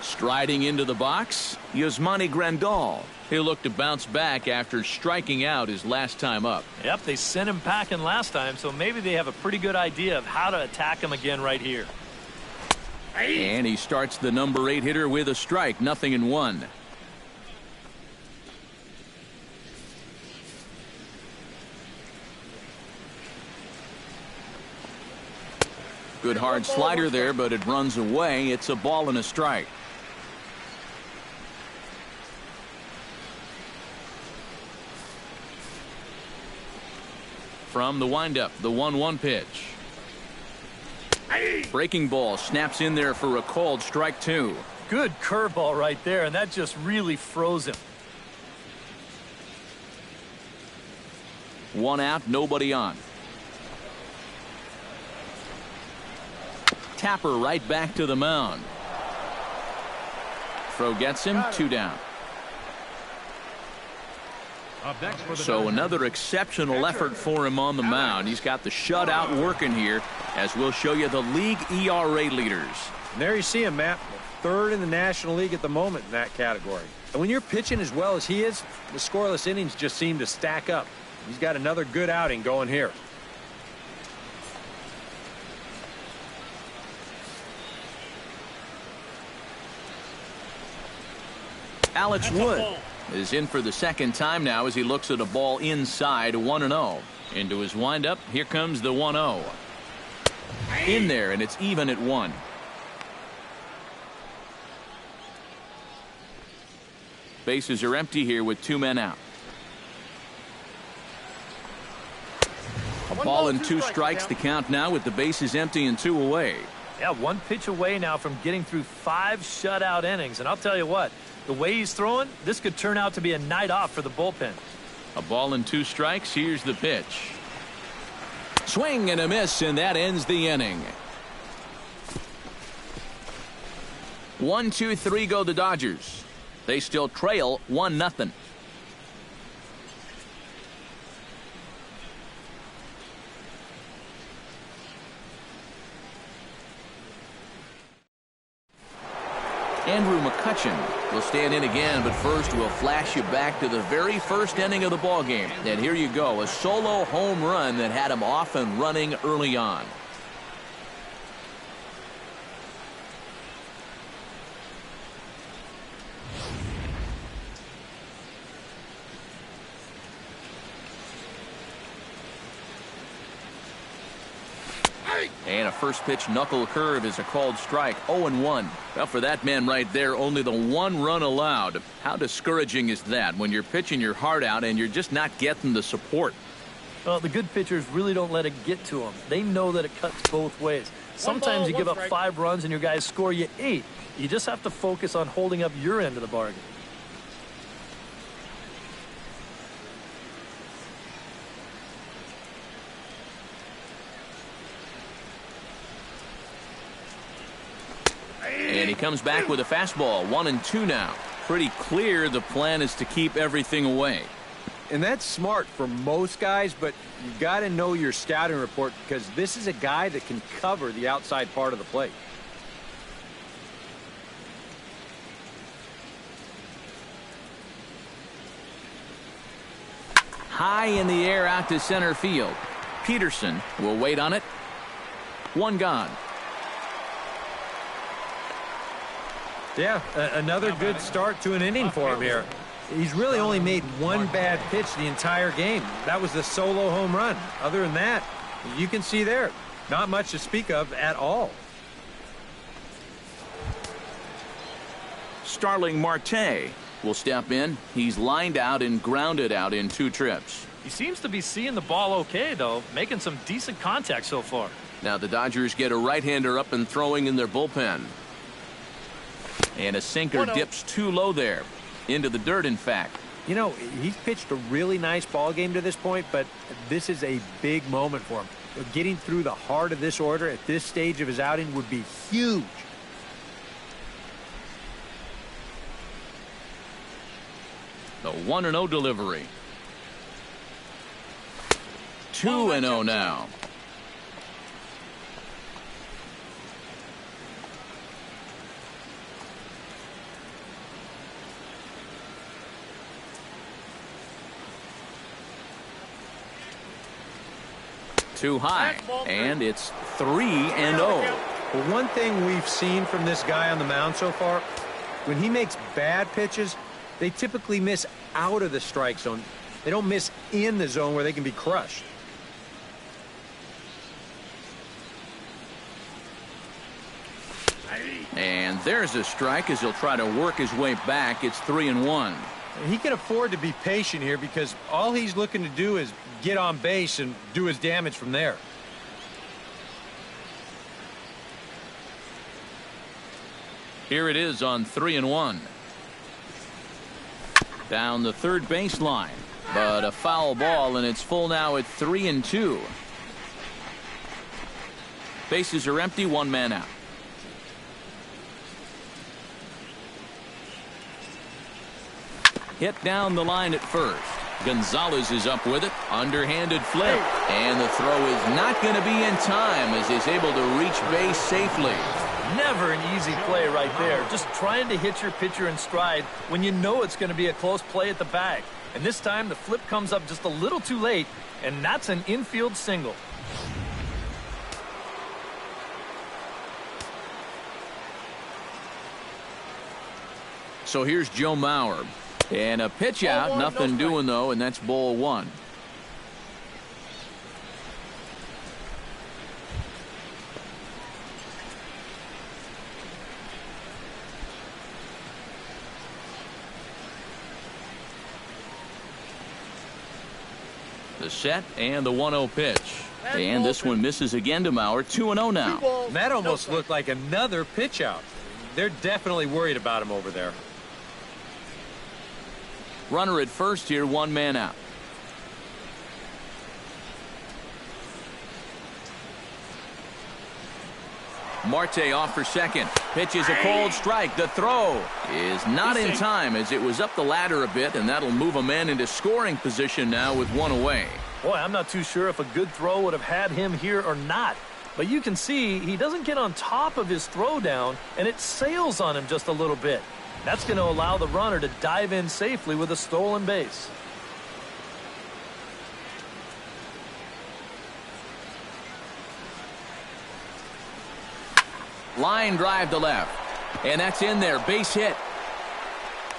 Striding into the box, Yasmani Grandal. He'll look to bounce back after striking out his last time up. Yep, they sent him packing last time, so maybe they have a pretty good idea of how to attack him again right here. And he starts the number 8 hitter with a strike. 0-1. Good hard slider there, but it runs away. It's a ball and a strike. From the windup, the 1-1 pitch. Breaking ball snaps in there for a called strike 2. Good curveball right there, and that just really froze him. 1 out, nobody on. Tapper right back to the mound. Throw gets him. 2 down. So another exceptional effort for him on the mound. He's got the shutout working here, as we'll show you the league ERA leaders. And there you see him, Matt. 3rd in the National League at the moment in that category. And when you're pitching as well as he is, the scoreless innings just seem to stack up. He's got another good outing going here. Alex Wood is in for the second time now as he looks at a ball inside 1-0. Into his windup, here comes the 1-0. In there, and it's even at 1. Bases are empty here with 2 men out. A ball and 2 strikes to count now with the bases empty and 2 away. Yeah, 1 pitch away now from getting through 5 shutout innings. And I'll tell you what, the way he's throwing, this could turn out to be a night off for the bullpen. A ball and 2 strikes. Here's the pitch. Swing and a miss, and that ends the inning. 1, 2, 3 go the Dodgers. They still trail 1-0. Andrew McCutchen will stand in again, but first we'll flash you back to the very first inning of the ballgame. And here you go, a solo home run that had him off and running early on. And a first pitch knuckle curve is a called strike. 0-1. Well, for that man right there, only the 1 run allowed. How discouraging is that when you're pitching your heart out and you're just not getting the support? Well, the good pitchers really don't let it get to them. They know that it cuts both ways. Sometimes you give up 5 runs and your guys score you 8. You just have to focus on holding up your end of the bargain. And he comes back with a fastball. 1-2 now. Pretty clear the plan is to keep everything away. And that's smart for most guys, but you got to know your scouting report because this is a guy that can cover the outside part of the plate. High in the air out to center field. Peterson will wait on it. 1 gone. Yeah, another good start to an inning for him here. He's really only made 1 bad pitch the entire game. That was the solo home run. Other than that, you can see there, not much to speak of at all. Starling Marte will step in. He's lined out and grounded out in 2 trips. He seems to be seeing the ball okay, though, making some decent contact so far. Now the Dodgers get a right-hander up and throwing in their bullpen. And a sinker dips too low there. Into the dirt, in fact. You know, he's pitched a really nice ball game to this point, but this is a big moment for him. Getting through the heart of this order at this stage of his outing would be huge. The 1-0 delivery. 2-0 now. Too high, and it's 3-0. Well, one thing we've seen from this guy on the mound so far, when he makes bad pitches, they typically miss out of the strike zone. They don't miss in the zone where they can be crushed. And there's a strike as he'll try to work his way back. It's 3-1. He can afford to be patient here because all he's looking to do is get on base and do his damage from there. Here it is on 3-1. Down the third baseline, but a foul ball, and it's full now at 3-2. Bases are empty, 1 man out. Hit down the line at first. Gonzalez is up with it. Underhanded flip. And the throw is not going to be in time as he's able to reach base safely. Never an easy play right there. Just trying to hit your pitcher in stride when you know it's going to be a close play at the bag. And this time the flip comes up just a little too late, and that's an infield single. So here's Joe Mauer. And a pitch out. Nothing doing, though, and that's ball one. The set and the 1-0 pitch. And this one misses again to Mauer. 2-0 now. That almost looked like another pitch out. They're definitely worried about him over there. Runner at first here, 1 man out. Marte off for second. Pitches a cold strike. The throw is not in time as it was up the ladder a bit, and that'll move a man into scoring position now with 1 away. Boy, I'm not too sure if a good throw would have had him here or not. But you can see he doesn't get on top of his throw down, and it sails on him just a little bit. That's going to allow the runner to dive in safely with a stolen base. Line drive to left. And that's in there. Base hit.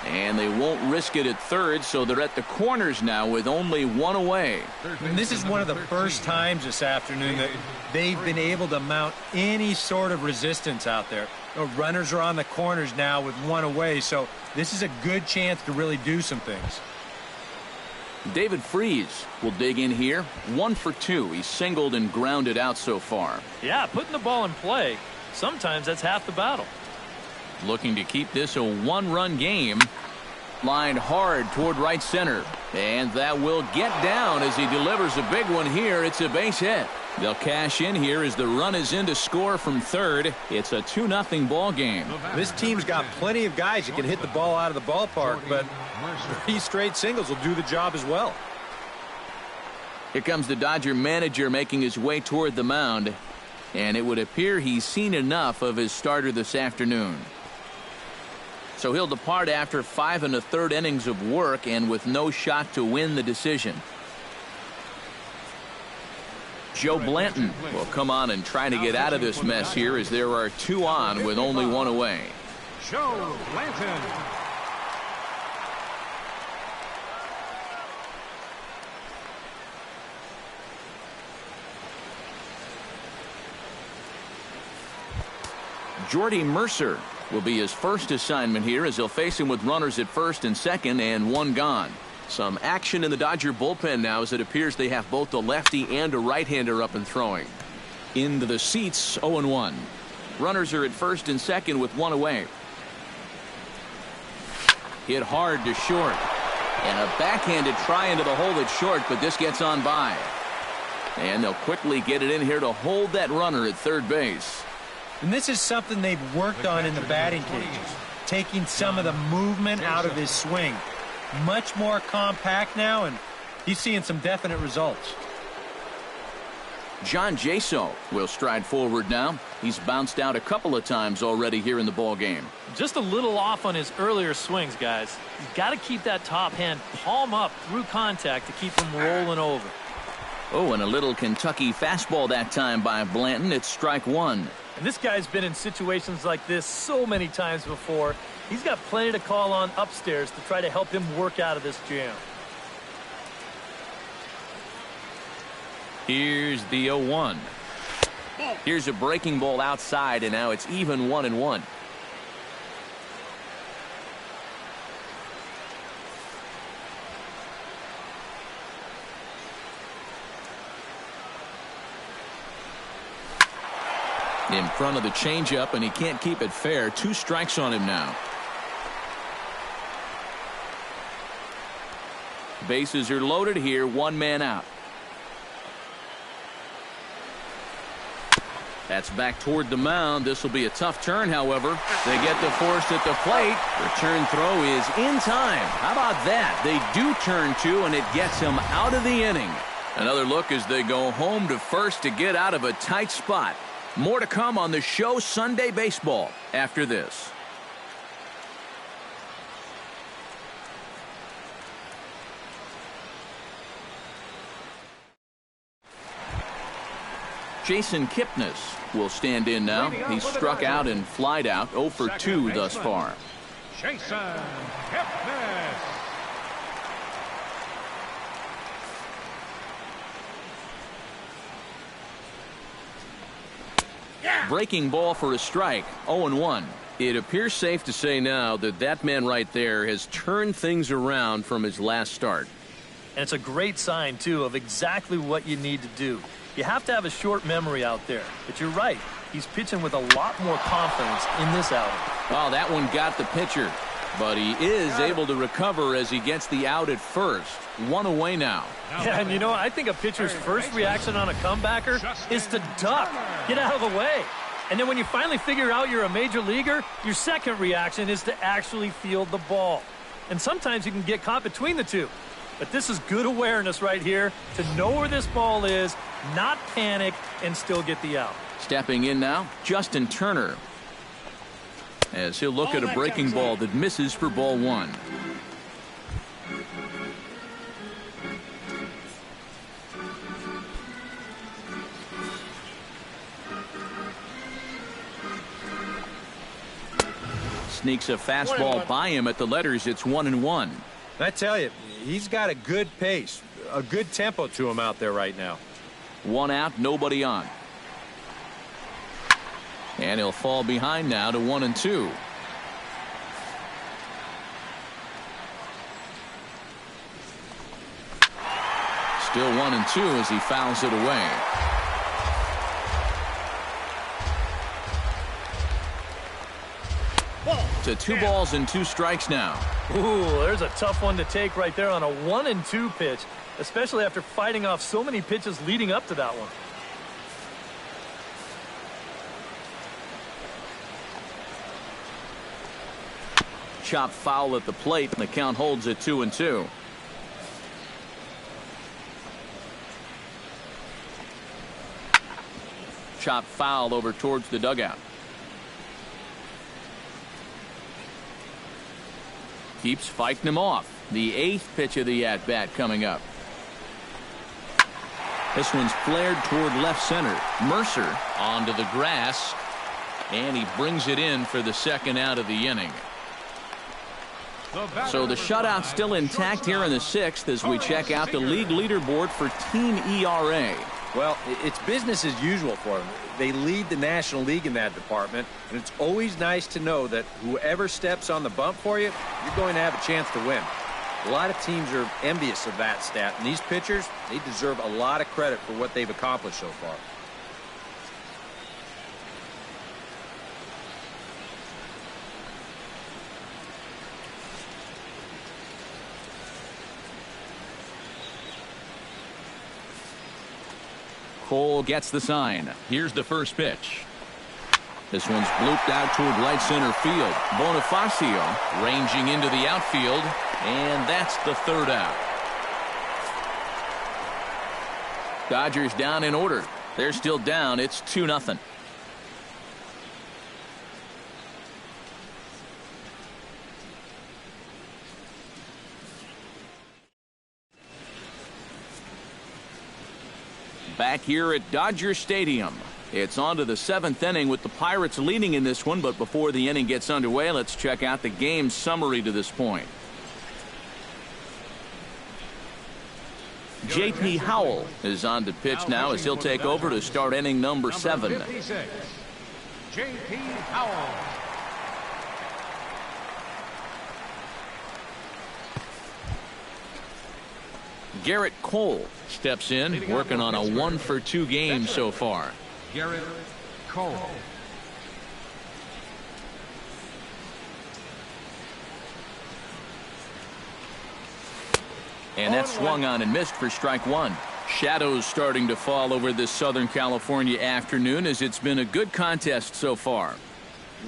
And they won't risk it at third, so they're at the corners now with only 1 away. And this is one of the first times this afternoon that they've been able to mount any sort of resistance out there. You know, runners are on the corners now with 1 away, so this is a good chance to really do some things. David Freese will dig in here. 1 for 2. He's singled and grounded out so far. Yeah, putting the ball in play, sometimes that's half the battle. Looking to keep this a 1-run game. Lined hard toward right center. And that will get down as he delivers a big one here. It's a base hit. They'll cash in here as the run is in to score from third. It's a 2-0 ball game. This team's got plenty of guys that can hit the ball out of the ballpark, but 3 straight singles will do the job as well. Here comes the Dodger manager making his way toward the mound. And it would appear he's seen enough of his starter this afternoon. So he'll depart after 5 1/3 innings of work and with no shot to win the decision. Joe Blanton will come on and try to get out of this mess here as there are 2 on with only 1 away. Joe Blanton. Jordy Mercer will be his first assignment here as he'll face him with runners at first and second and 1 gone. Some action in the Dodger bullpen now as it appears they have both a lefty and a right-hander up and throwing. Into the seats, 0-1. Runners are at first and second with 1 away. Hit hard to short. And a backhanded try into the hole at short, but this gets on by. And they'll quickly get it in here to hold that runner at third base. And this is something they've worked on in the batting cages, taking some of the movement out of his swing. Much more compact now, and he's seeing some definite results. John Jaso will stride forward now. He's bounced out a couple of times already here in the ball game. Just a little off on his earlier swings, guys. You've got to keep that top hand palm up through contact to keep him rolling over. Oh, and a little Kentucky fastball that time by Blanton. It's strike 1. And this guy's been in situations like this so many times before. He's got plenty to call on upstairs to try to help him work out of this jam. Here's the 0-1. Here's a breaking ball outside, and now it's even 1-1. In front of the changeup, and he can't keep it fair. 2 strikes on him now. Bases are loaded here. 1 man out. That's back toward the mound. This will be a tough turn, however. They get the force at the plate. Return throw is in time. How about that? They do turn 2, and it gets him out of the inning. Another look as they go home to first to get out of a tight spot. More to come on the show Sunday Baseball after this. Jason Kipnis will stand in now. He's struck out and flied out 0 for 2 thus far. Jason Kipnis. Breaking ball for a strike, 0-1. It appears safe to say now that that man right there has turned things around from his last start. And it's a great sign, too, of exactly what you need to do. You have to have a short memory out there. But you're right. He's pitching with a lot more confidence in this outing. Oh, that one got the pitcher. But he is able to recover as he gets the out at first. One away now. Yeah, and you know, I think a pitcher's first reaction on a comebacker is to duck. Get out of the way. And then when you finally figure out you're a major leaguer, your second reaction is to actually field the ball. And sometimes you can get caught between the two. But this is good awareness right here to know where this ball is, not panic, and still get the out. Stepping in now, Justin Turner. As he'll look at a breaking ball that misses for ball one. Sneaks a fastball by him at the letters. It's 1-1. I tell you, he's got a good pace, a good tempo to him out there right now. One out, nobody on. And he'll fall behind now to 1-2. Still 1-2 as he fouls it away. To 2 balls and 2 strikes now. Ooh, there's a tough one to take right there on a 1-2 pitch, especially after fighting off so many pitches leading up to that one. Chop foul at the plate, and the count holds at 2-2. Chop foul over towards the dugout. Keeps fighting him off. The 8th pitch of the at-bat coming up. This one's flared toward left center. Mercer onto the grass, and he brings it in for the second out of the inning. So the shutout's still intact here in the 6th as we check out the league leaderboard for team ERA. Well, it's business as usual for them. They lead the National League in that department, and it's always nice to know that whoever steps on the bump for you, you're going to have a chance to win. A lot of teams are envious of that stat, and these pitchers, they deserve a lot of credit for what they've accomplished so far. Cole gets the sign. Here's the first pitch. This one's blooped out toward right center field. Bonifacio ranging into the outfield, and that's the 3rd out. Dodgers down in order. They're still down. It's 2-0. Back here at Dodger Stadium. It's on to the 7th inning with the Pirates leading in this one, but before the inning gets underway, let's check out the game summary to this point. J.P. Howell is on to pitch now as he'll take over to start inning number 7. J.P. Howell. Garrett Cole steps in, working on a 1-for-2 game so far. Garrett Cole. And that's swung on and missed for strike 1. Shadows starting to fall over this Southern California afternoon as it's been a good contest so far.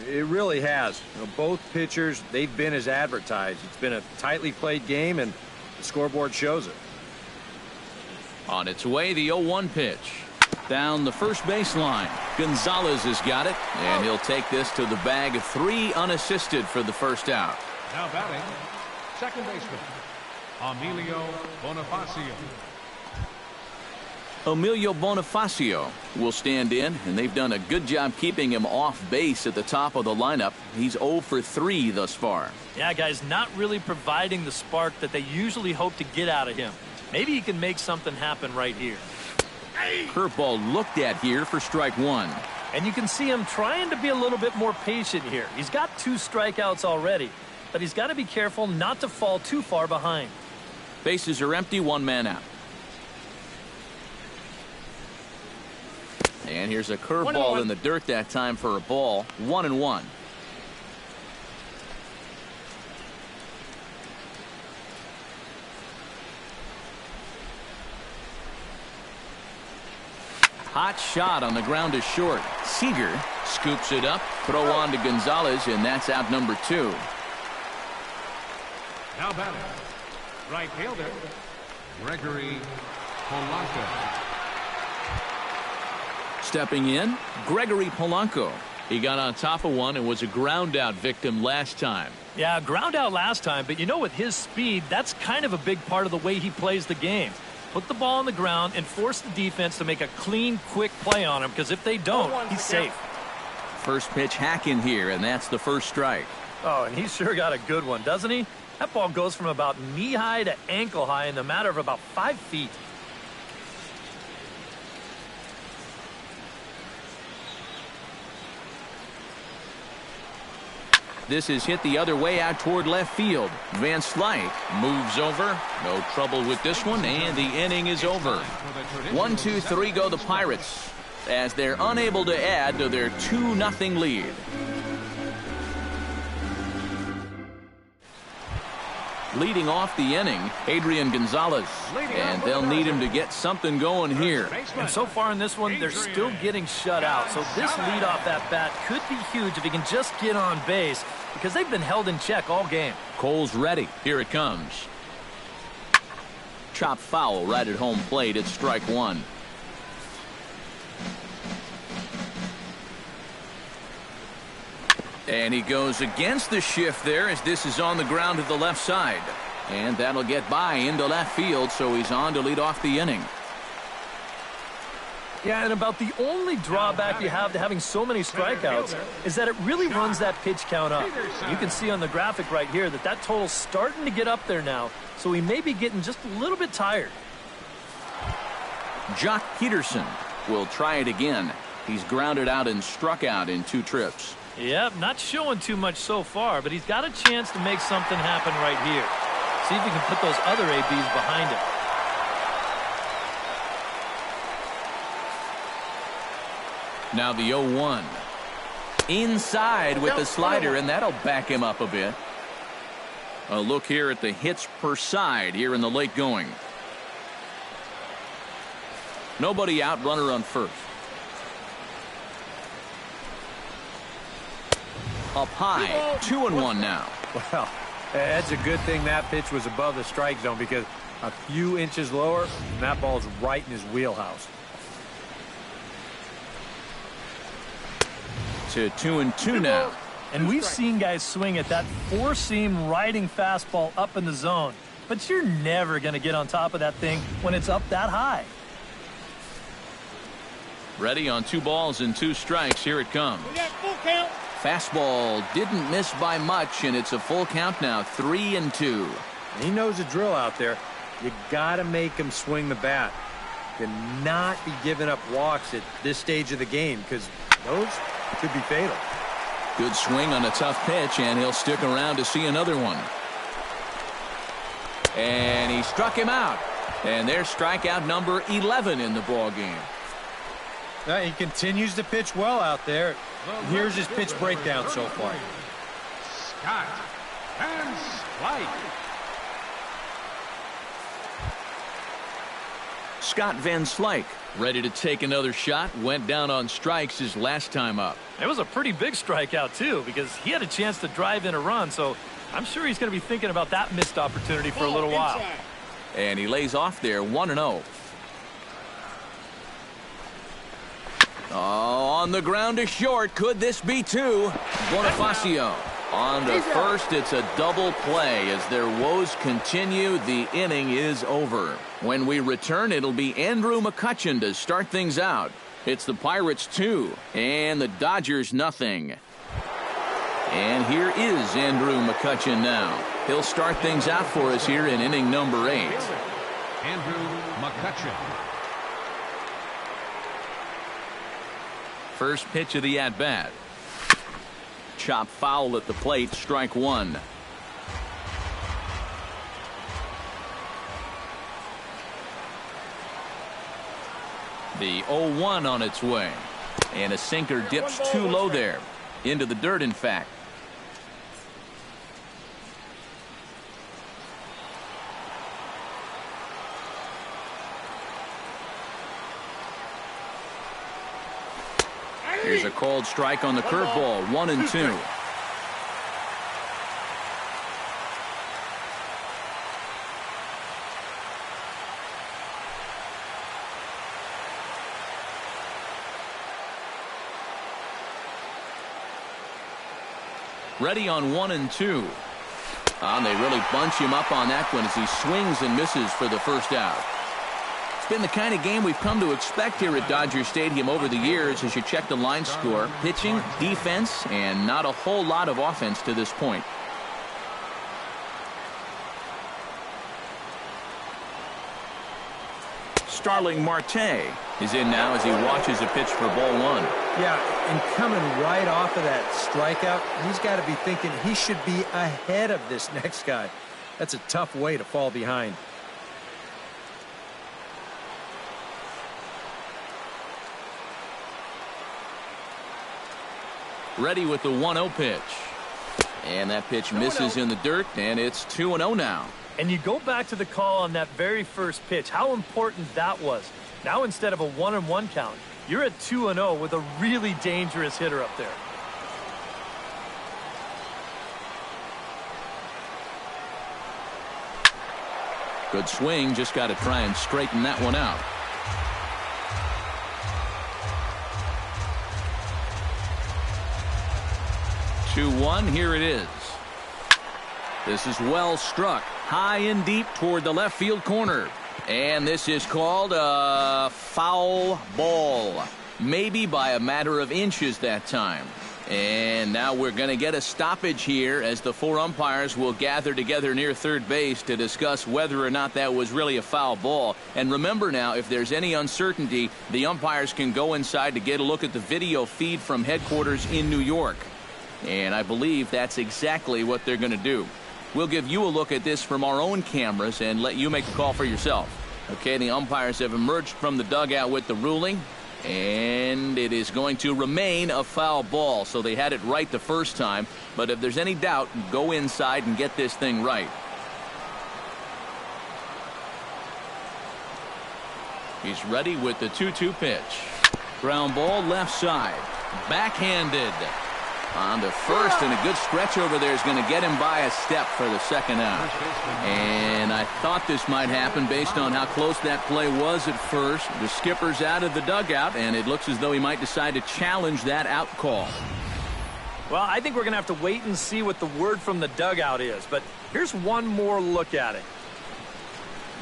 It really has. You know, both pitchers, they've been as advertised. It's been a tightly played game, and the scoreboard shows it. On its way, the 0-1 pitch. Down the first baseline. Gonzalez has got it, and he'll take this to the bag of 3 unassisted for the first out. Now batting, second baseman, Emilio Bonifacio. Emilio Bonifacio will stand in, and they've done a good job keeping him off base at the top of the lineup. He's 0 for 3 thus far. Yeah, guys, not really providing the spark that they usually hope to get out of him. Maybe he can make something happen right here. Curveball looked at here for strike one. And you can see him trying to be a little bit more patient here. He's got 2 strikeouts already, but he's got to be careful not to fall too far behind. Bases are empty, 1 man out. And here's a curveball in the dirt that time for a ball. 1-1. Hot shot on the ground to short. Seager scoops it up. Throw on to Gonzalez, and that's out number 2. Now batting, right fielder, Gregory Polanco. Stepping in, Gregory Polanco. He got on top of one and was a ground out victim last time. Yeah, ground out last time, but you know, with his speed, that's kind of a big part of the way he plays the game. Put the ball on the ground and force the defense to make a clean, quick play on him, because if they don't, he's safe. First pitch hack in here, and that's the first strike. Oh, and he's sure got a good one, doesn't he? That ball goes from about knee-high to ankle-high in the matter of about 5 feet. This is hit the other way out toward left field. Van Slyke moves over. No trouble with this one, and the inning is over. 1, 2, 3 go the Pirates as they're unable to add to their 2-0 lead. Leading off the inning, Adrian Gonzalez, and they'll need him to get something going here. And so far in this one, they're still getting shut out. So this leadoff at bat could be huge if he can just get on base, because they've been held in check all game. Cole's ready. Here it comes. Chop foul right at home plate. It's strike one. And he goes against the shift there as this is on the ground to the left side. And that'll get by into left field, so he's on to lead off the inning. Yeah, and about the only drawback you have to having so many strikeouts is that it really runs that pitch count up. You can see on the graphic right here that that total's starting to get up there now, so he may be getting just a little bit tired. Jock Peterson will try it again. He's grounded out and struck out in 2 trips. Yep, not showing too much so far, but he's got a chance to make something happen right here. See if he can put those other ABs behind him. Now the 0-1. Inside with the slider, and that'll back him up a bit. A look here at the hits per side here in the late going. Nobody out, runner on first. Up high, 2-1 now. Well, that's a good thing that pitch was above the strike zone, because a few inches lower, and that ball's right in his wheelhouse. To 2-2 now. And we've seen guys swing at that 4-seam riding fastball up in the zone, but you're never going to get on top of that thing when it's up that high. Ready on 2 balls and 2 strikes. Here it comes. Full count. Fastball didn't miss by much, and it's a full count now, 3-2. He knows the drill out there. You got to make him swing the bat. Cannot be giving up walks at this stage of the game, because those could be fatal. Good swing on a tough pitch, and he'll stick around to see another one. And he struck him out. And there's strikeout number 11 in the ball game. He continues to pitch well out there. Here's his pitch breakdown so far. Scott and Slyke. Scott Van Slyke ready to take another shot. Went down on strikes his last time up. It was a pretty big strikeout, too, because he had a chance to drive in a run, so I'm sure he's going to be thinking about that missed opportunity for a little while. And he lays off there, 1-0. Oh, on the ground to short. Could this be 2? Bonifacio On to first, it's a double play. As their woes continue, the inning is over. When we return, it'll be Andrew McCutchen to start things out. It's the Pirates 2 and the Dodgers nothing. And here is Andrew McCutchen now. He'll start things out for us here in inning number 8. Andrew McCutchen. First pitch of the at-bat. Chop foul at the plate, strike one. The 0-1 on its way. And a sinker dips too low there. Into the dirt, in fact. Here's a called strike on the curveball. 1-2. Ready on 1-2. And they really bunch him up on that one as he swings and misses for the first out. It's been the kind of game we've come to expect here at Dodger Stadium over the years as you check the line score. Pitching, defense, and not a whole lot of offense to this point. Starling Marte is in now as he watches a pitch for ball one. Yeah, and coming right off of that strikeout, he's got to be thinking he should be ahead of this next guy. That's a tough way to fall behind. Ready with the 1-0 pitch. And that pitch misses in the dirt, and it's 2-0 now. And you go back to the call on that very first pitch, how important that was. Now instead of a 1-1 count, you're at 2-0 with a really dangerous hitter up there. Good swing, just got to try and straighten that one out. Two-one, here it is. This is well struck, high and deep toward the left field corner. And this is called a foul ball. Maybe by a matter of inches that time. And now we're going to get a stoppage here as the four umpires will gather together near third base to discuss whether or not that was really a foul ball. And remember now, if there's any uncertainty, the umpires can go inside to get a look at the video feed from headquarters in New York. And I believe that's exactly what they're going to do. We'll give you a look at this from our own cameras and let you make the call for yourself. Okay, the umpires have emerged from the dugout with the ruling. And it is going to remain a foul ball. So they had it right the first time. But if there's any doubt, go inside and get this thing right. He's ready with the 2-2 pitch. Ground ball left side. Backhanded. On to first, and a good stretch over there is going to get him by a step for the second out. And I thought this might happen based on how close that play was at first. The skipper's out of the dugout, and it looks as though he might decide to challenge that out call. Well, I think we're going to have to wait and see what the word from the dugout is. But here's one more look at it.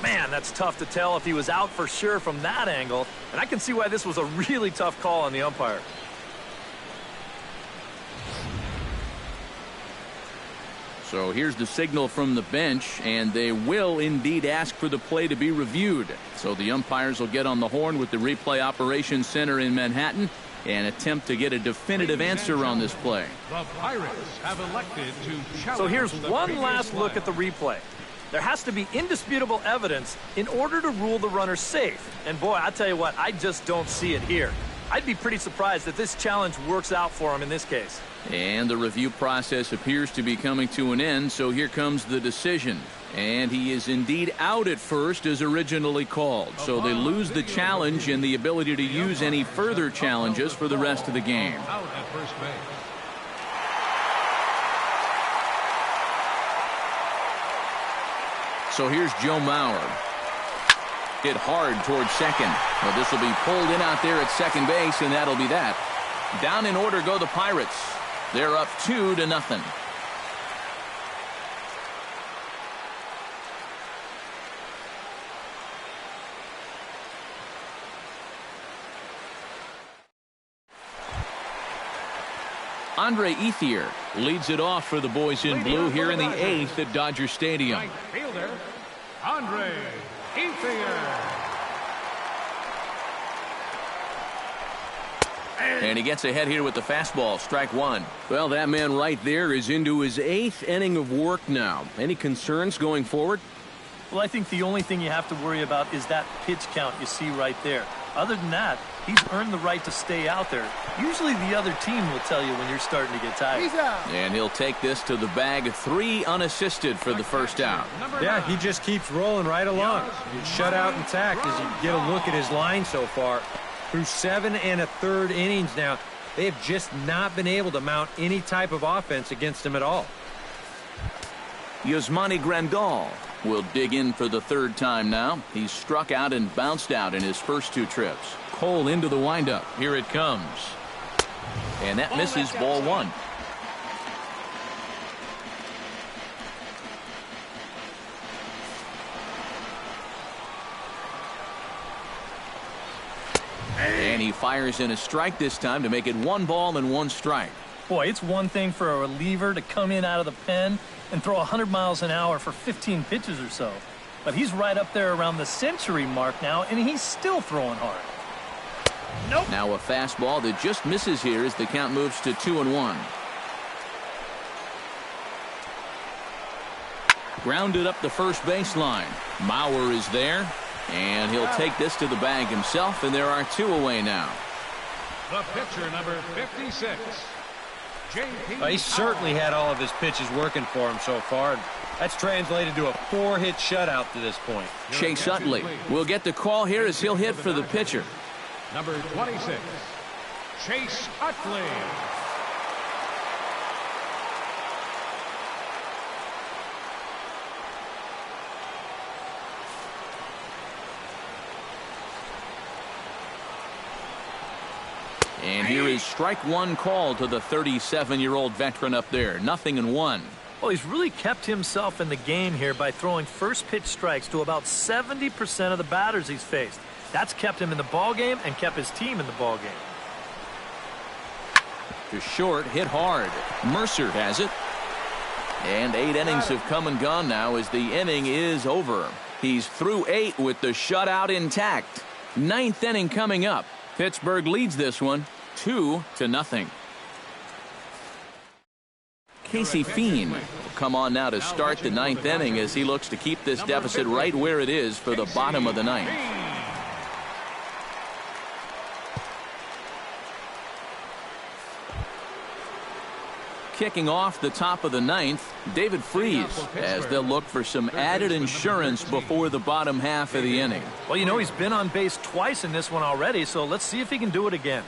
Man, that's tough to tell if he was out for sure from that angle. And I can see why this was a really tough call on the umpire. So here's the signal from the bench, and they will indeed ask for the play to be reviewed. So the umpires will get on the horn with the replay operations center in Manhattan and attempt to get a definitive answer on this play. The Pirates have elected to challenge. So here's the one previous last look flag. at the replay. There has to be indisputable evidence in order to rule the runner safe. And boy, I tell you what, I just don't see it here. I'd be pretty surprised if this challenge works out for him in this case. And the review process appears to be coming to an end, so here comes the decision. And he is indeed out at first as originally called. So they lose the challenge and the ability to use any further challenges for the rest of the game. Out at first base. So here's Joe Mauer. Hit hard towards second. Well, this will be pulled in out there at second base, and that'll be that. Down in order go the Pirates. They're up 2-0. Andre Ethier leads it off for the boys in blue here in the 8th at Dodger Stadium. Right fielder, Andre Ethier. And he gets ahead here with the fastball, strike one. Well, that man right there is into his 8th inning of work now. Any concerns going forward? Well, I think the only thing you have to worry about is that pitch count you see right there. Other than that, he's earned the right to stay out there. Usually the other team will tell you when you're starting to get tired. He's out. And he'll take this to the bag, 3 unassisted for the first out. Yeah, he just keeps rolling right along. He's shut out intact as you get a look at his line so far. Through 7 1/3 innings now, they have just not been able to mount any type of offense against him at all. Yasmani Grandal will dig in for the 3rd time now. He's struck out and bounced out in his first 2 trips. Cole into the windup. Here it comes. And that misses, ball 1. And he fires in a strike this time to make it 1 ball and 1 strike. Boy, it's one thing for a reliever to come in out of the pen and throw 100 miles an hour for 15 pitches or so. But he's right up there around the century mark now, and he's still throwing hard. Nope. Now a fastball that just misses here as the count moves to 2-1. Grounded up the first baseline. Mauer is there, and he'll take this to the bag himself, and there are 2 away now. The pitcher, number 56. He certainly had all of his pitches working for him so far. That's translated to a 4-hit shutout to this point. Chase Utley will get the call here as he'll hit for the pitcher. Number 26, Chase Utley. And here is strike 1 call to the 37-year-old veteran up there. 0-1. Well, he's really kept himself in the game here by throwing first pitch strikes to about 70% of the batters he's faced. That's kept him in the ball game and kept his team in the ball game. To short, hit hard. Mercer has it. And 8 innings have come and gone now as the inning is over. He's through 8 with the shutout intact. 9th inning coming up. Pittsburgh leads this one 2-0. Casey Fiend will come on now to start the 9th inning as he looks to keep this deficit right where it is for the bottom of the 9th. Kicking off the top of the 9th, David Freese, as they'll look for some added insurance before the bottom half of the inning. Well, you know, he's been on base twice in this one already, so let's see if he can do it again.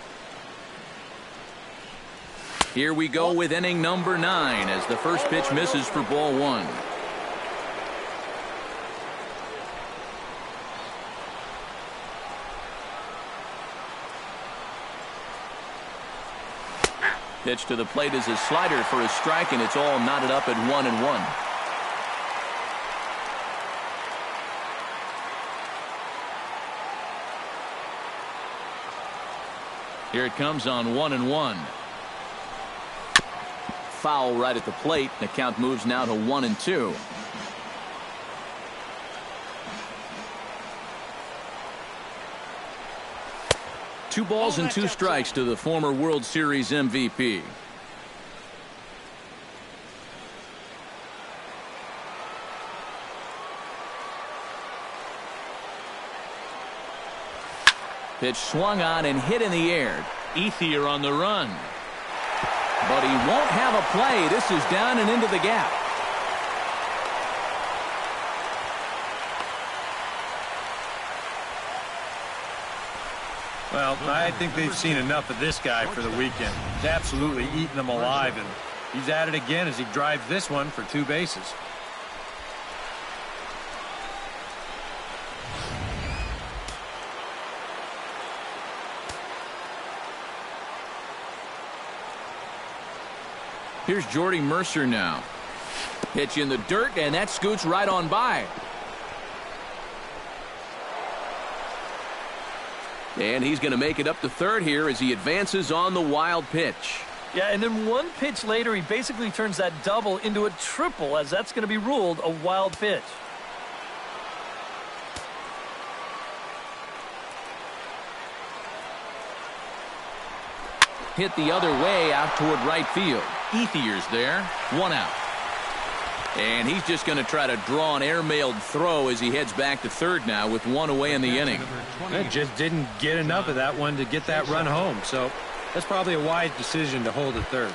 Here we go with inning number 9 as the first pitch misses for ball 1. Pitch to the plate is a slider for a strike, and it's all knotted up at 1-1. Here it comes on 1-1. Foul right at the plate. The count moves now to 1-2. Two balls and 2 strikes to the former World Series MVP. Pitch swung on and hit in the air. Ethier on the run. But he won't have a play. This is down and into the gap. Well, I think they've seen enough of this guy for the weekend. He's absolutely eating them alive, and he's at it again as he drives this one for 2 bases. Here's Jordy Mercer now. Pitch in the dirt, and that scoots right on by. And he's going to make it up to third here as he advances on the wild pitch. Yeah, and then one pitch later, he basically turns that double into a triple, as that's going to be ruled a wild pitch. Hit the other way out toward right field. Ethier's there. 1 out. And he's just going to try to draw an airmailed throw as he heads back to third now with 1 away in the inning. It just didn't get enough of that one to get that run home. So that's probably a wise decision to hold at third.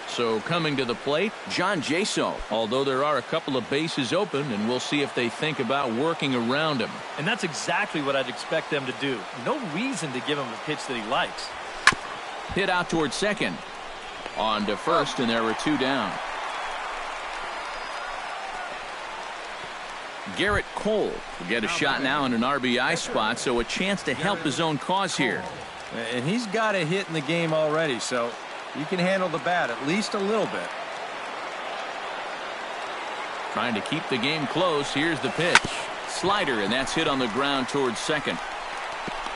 So coming to the plate, John Jaso, although there are a couple of bases open, and we'll see if they think about working around him. And that's exactly what I'd expect them to do. No reason to give him a pitch that he likes. Hit out toward second. On to first, and there were 2 down. Garrett Cole will get a shot now in an RBI spot, so a chance to help his own cause here. And he's got a hit in the game already, so he can handle the bat at least a little bit. Trying to keep the game close. Here's the pitch. Slider, and that's hit on the ground towards second.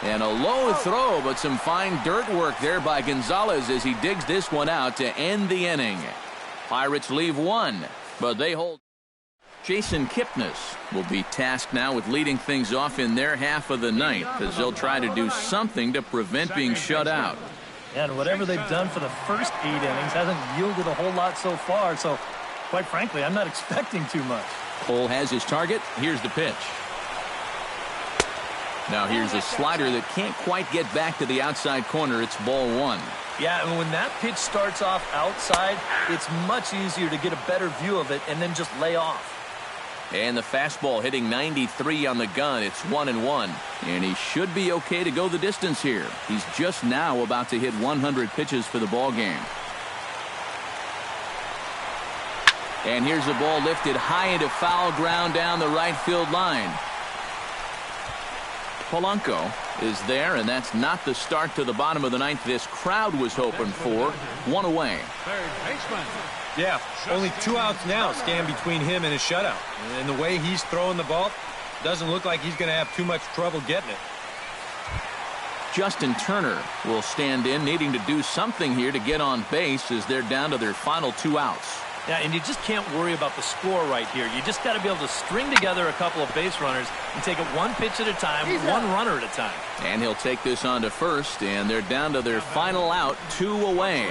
And a low throw, but some fine dirt work there by Gonzalez as he digs this one out to end the inning. Pirates leave 1, but they hold. Jason Kipnis will be tasked now with leading things off in their half of the ninth as they'll try to do something to prevent being shut out. And whatever they've done for the first 8 innings hasn't yielded a whole lot so far, so quite frankly, I'm not expecting too much. Cole has his target. Here's the pitch. Now here's a slider that can't quite get back to the outside corner. It's ball 1. Yeah, and when that pitch starts off outside, it's much easier to get a better view of it and then just lay off. And the fastball hitting 93 on the gun. It's 1-1. And he should be okay to go the distance here. He's just now about to hit 100 pitches for the ball game. And here's a ball lifted high into foul ground down the right field line. Polanco is there, and that's not the start to the bottom of the ninth this crowd was hoping for. 1 away. Third baseman. Yeah, only 2 outs now stand between him and his shutout. And the way he's throwing the ball, doesn't look like he's going to have too much trouble getting it. Justin Turner will stand in, needing to do something here to get on base as they're down to their final 2 outs. Yeah, and you just can't worry about the score right here. You just got to be able to string together a couple of base runners and take it 1 pitch at a time, 1 runner at a time. And he'll take this on to first, and they're down to their final out, 2 away.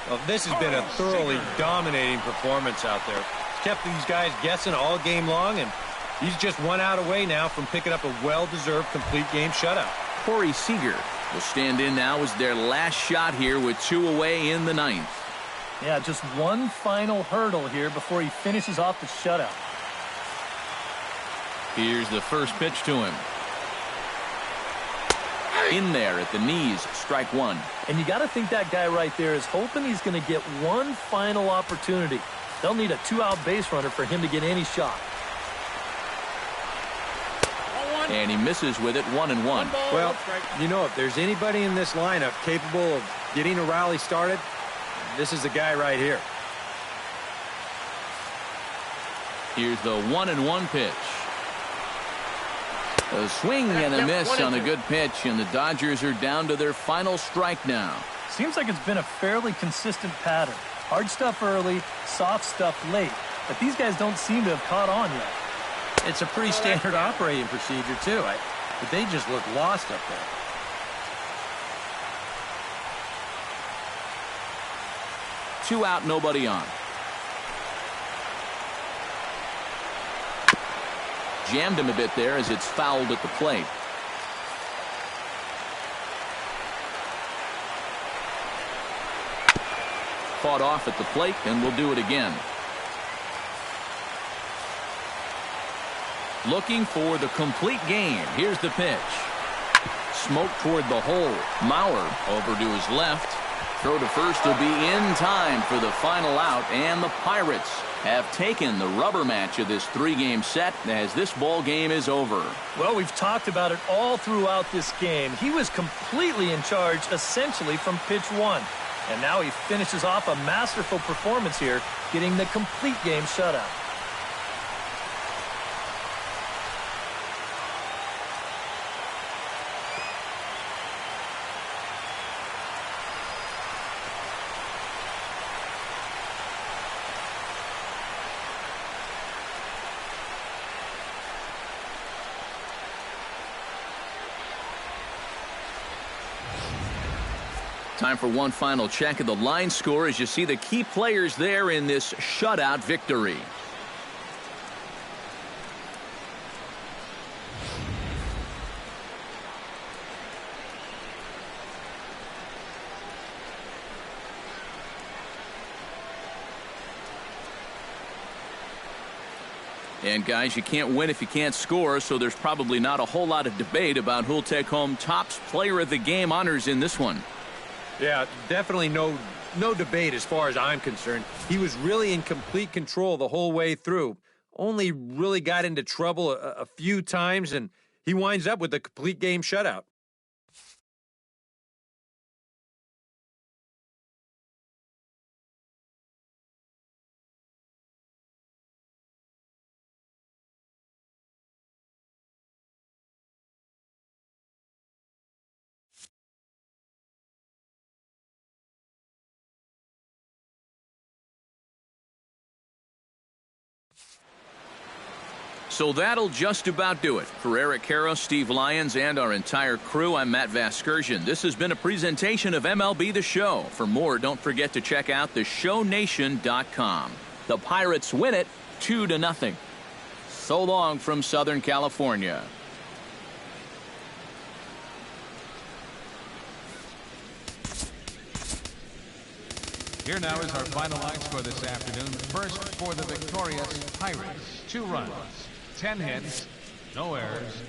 Well, this has been a thoroughly dominating performance out there. It's kept these guys guessing all game long, and he's just 1 out away now from picking up a well-deserved complete game shutout. Corey Seager will stand in now as their last shot here with 2 away in the ninth. Yeah, just 1 final hurdle here before he finishes off the shutout. Here's the first pitch to him. In there at the knees, strike 1. And you got to think that guy right there is hoping he's going to get 1 final opportunity. They'll need a 2-out base runner for him to get any shot. And he misses with it, 1-1. Well, you know, if there's anybody in this lineup capable of getting a rally started, this is the guy right here. Here's the 1-1 pitch. A swing and a miss on a good pitch, and the Dodgers are down to their final strike now. Seems like it's been a fairly consistent pattern. Hard stuff early, soft stuff late. But these guys don't seem to have caught on yet. It's a pretty standard operating procedure, too. But they just look lost up there. Two out, nobody on. Jammed him a bit there as it's fouled at the plate. Fought off at the plate, and we'll do it again. Looking for the complete game. Here's the pitch. Smoke toward the hole. Mauer over to his left. Throw to first will be in time for the final out, and the Pirates have taken the rubber match of this 3-game set as this ball game is over. Well, we've talked about it all throughout this game. He was completely in charge essentially from pitch 1. And now he finishes off a masterful performance here, getting the complete game shutout. Time for one final check of the line score as you see the key players there in this shutout victory. And guys, you can't win if you can't score, so there's probably not a whole lot of debate about who'll take home Topps Player of the Game honors in this one. Yeah, definitely no debate as far as I'm concerned. He was really in complete control the whole way through. Only really got into trouble a few times, and he winds up with a complete game shutout. So that'll just about do it. For Eric Caro, Steve Lyons, and our entire crew, I'm Matt Vasgersian. This has been a presentation of MLB The Show. For more, don't forget to check out theshownation.com. The Pirates win it 2-0. So long from Southern California. Here now is our final line score this afternoon. First for the victorious Pirates. 2 runs, 10 hits, no errors,